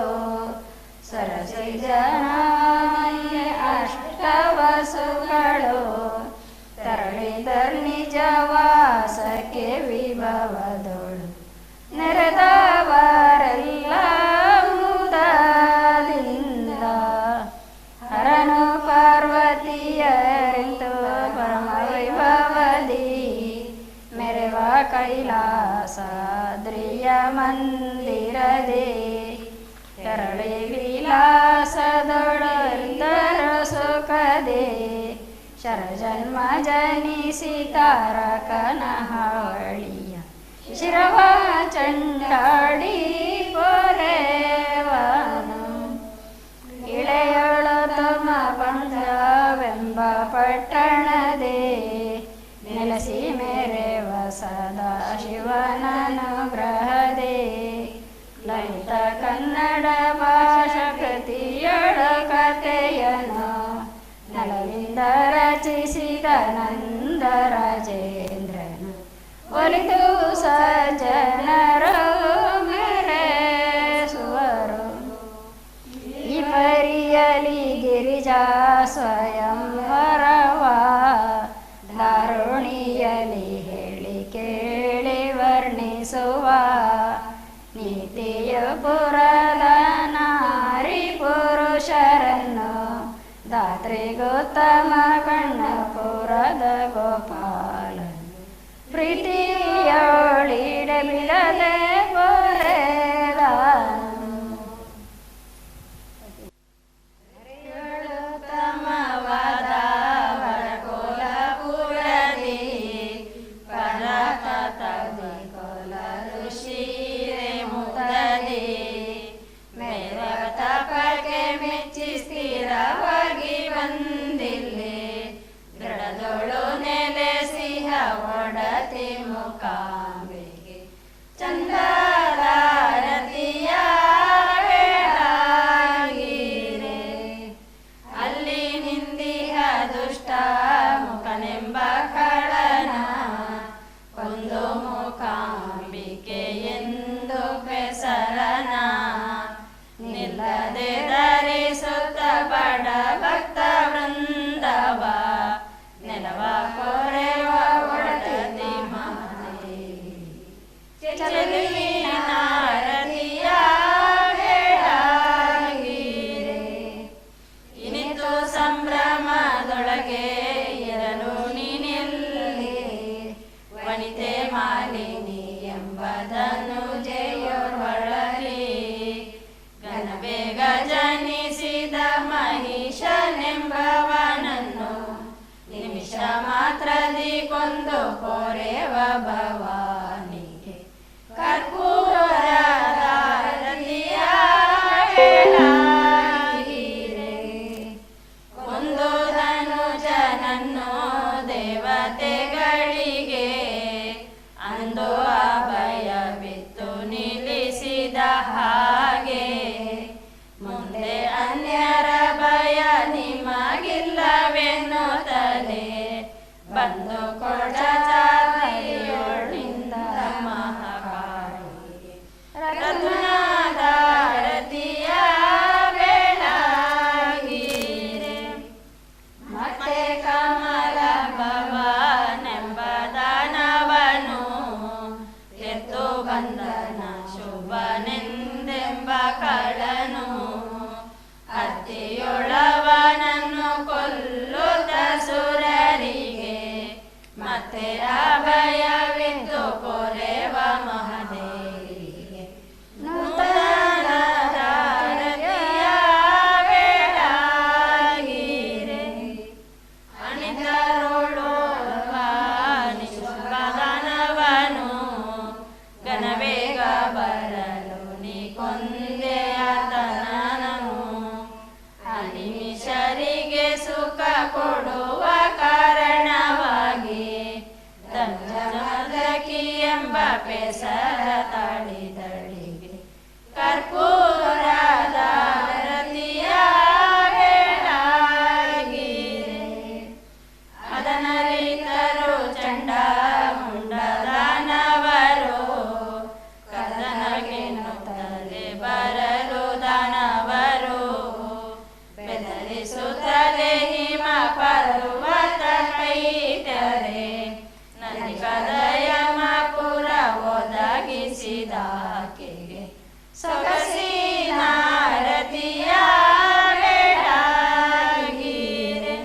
ಸರಸಿ ಜನಾಯ ಅಷ್ಟವಸುಗಳು ತರಳಿದರ್ ನಿಜವಾಸಕ್ಕೆ ವಿಭವದೊಳು ನೆರೆದವರೆಲ್ಲ ಮುದದಿಂದ ಹರನು ಪಾರ್ವತಿಯರೆಂದು ಪರಮ ವೈಭವದಿ ಮೆರವ ಕೈಲಾಸಾದ್ರಿಯ ಮಂದಿರದೆ ತೆರಳಿ ವಿಲಾಸದೊಳರಿದ್ದರ ಸುಖದೆ ಶರಜನ್ಮ ಜನಿಸಿ ತಾರಕನ ಹಾವಳಿಯ ಶಿರವ ಚಂಡಾಡಿ ಪೊರೆವನು ಇಳೆಯೊಳು ತಮ್ಮ ಪಂಜವೆಂಬ ಪಟ್ಟಣದೆ ನೆಲೆಸಿ ಮೆರೆವ ಸದಾ ಶಿವನನುಗ್ರಹದೆ ಲಲಿತ ಕನ್ನಡ ಭಾಷಾ ಕೃತಿಯೊಳ ಕಥೆಯನು ನಲವಿಂದ ರಚಿಸಿದ ನಂದರಾಜೇಂದ್ರನು ಒಲಿದು ಸಜ್ಜನರು ಮೆರೆಸುವರು. ಈ ಪರಿಯಲಿ ಗಿರಿಜಾ ಸ್ವಯಂವರವ ದಾರುಣಿಯಲಿ ಹೇಳಿ ಕೇಳಿ ವರ್ಣಿಸುವ ನೀತಿಯ ಪುರದ ನಾರಿ ಪುರುಷರನ್ನು ದಾತ್ರಿಗೋತ್ತಮ ಕಣ್ಣಪುರದ ಗೋಪಾಲನು ಪ್ರೀತಿಯೋಳಿಡೆ ಬಿಡದೆ ಪೊರೆದಾನು. ತಮವಾದ ವರಕೋಲಪುರದಿ ಪರತತದಿ ಕೊಲ ಋಷಿರೆ ಬಡ ಭಕ್ತ ವೃಂದವ ನೆಲವ ಕೊರೆವ ಒಡತಿ ಮಹಾದೇವಿ ಚೆಲುವಿನ ಆರತಿಯ ಬೇಡಾಗಿರೆ ಇನಿತು ಸಂಭ್ರಮದೊಳಗೆ ಇರಲು ನೀನೆಲ್ಲಿ ವನಿತೆ ಮಾಲಿನಿ ಎಂಬದನ್ನು ಜಯೋರ್ವಳಲಿ ಗನಬೇಗ ಜನಿಸಿದ ಮಹಿಷನೆಂಬವನನ್ನು ನಿಮಿಷ ಮಾತ್ರದಿ ಕೊಂದು ಕೋರೆವ ಭವಾನಿಗೆ ಕರ್ಪೂರದಾರತಿಯ ಬೇಡಾಗಿರೆ ಒಂದು ಧನುಜನನ್ನು ದೇವತೆಗಳಿಗೆ ಅಂದು ಅಭಯವಿತ್ತು ನಿಲ್ಲಿಸಿದ ಹಾಗೆ ಮುಂದೆ ಅನ್ಯರ ಭಯ ನಿಮಗಿಲ್ಲವೆನ್ನುತ್ತಲೇ ಬಂದು ಕೊಡ ಚಾರಿಯೋಳಿಂದ ಮಹಾಕಾಳಿಗೆ ರತ್ನದಾರತಿಯ ಬೇಡಾಗಿರೆ ಮತ್ತೆ ಕಮಲ ಭವನೆಂಬ ದಾನವನು ಎತ್ತು ಬಂದನ ಶುಭನೆಂದೆಂಬ ಕಳನು ಅತ್ತಿಯೊಳವನನ್ನು ಕೊಲ್ಲುತ್ತ ಸುರರಿಗೆ ಮತ್ತೆ ಅಭಯವಿತ್ತು ಕೊರೆವ ಮಹಾದೇವಿಗೆ ನೂತನದಾರತಿಯ ಬೇಡಾಗಿರೆ ಅನಿತರೋಳು ನಿಶುಭದಾನವನು ಗನವೇಗ ಬರಲು ನೀ ಕೊಂದೆಯತನನು ಅನಿಮಿಷರಿಗೆ ಸುಖ ಕೊಡುವ ಕಾರಣವಾಗಿ ದಂಜನದಕಿ ಎಂಬ ಪೆಸರ ತಾಳಿದಳಿಗೆ ಕರ್ಪೂರದಾರತಿಯ ಬೇಡಾಗಿರೆ ಅದನರಿತರು ಚಂಡ ಮುಂಡದಾನವರು ಕದನಗೆನ್ನುತ್ತಲೇ ಬರಲು ದಾನವರು ಬೆದರಿಸುತ್ತಲೇ ಹಿಮ ಪರ್ವತ ಕೈತರೆ ನಲಿಕದಯಮಪುರ ಒದಗಿಸಿದಾಕೆಗೆ ಸೊಗಸಿನ ಆರತಿಯ ಬೇಡಾಗಿರೆ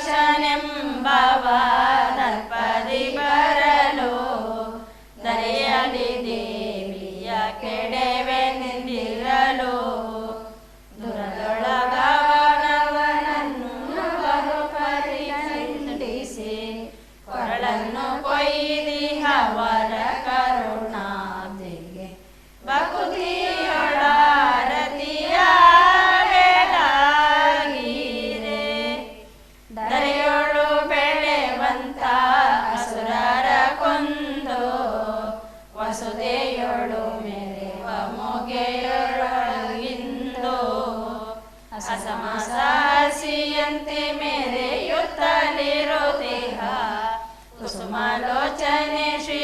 ಧೂಮ್ರಾಕ್ಷನೆಂಬವ ದರ್ಪದಿ ಬರಲು ದರೆಯಲಿ ದೇವಿಯ ಕೆಡೆವೆನೆಂದಿರಲು ದುರದೊಳಗವನವನನ್ನು ಬಹುಪರಿ ಖಂಡಿಸಿ ಕೊರಳನ್ನು ಕೊಯ್ದಿಹವರ ಕರುಣಾದಿಗೆ ಬಕುತಿಯೊಳಾರತಿಯ ಬೇಡಾಗಿರೆ ದರೆಯೊಳು ಬೆಳೆವಂತ ಅಸುರರ ಕೊಂದು ವಸುದೆಯೊಳು ಮೆರೆವ ಮೊಗೆಯೊಳಗಿಂದು ಅಸಮಸಾಸಿಯಂತೆ ಮೆರೆಯುತ್ತಲಿರುತ್ತಿಹ ಕುಸುಮಾಲೋಚನೆ ಶ್ರೀ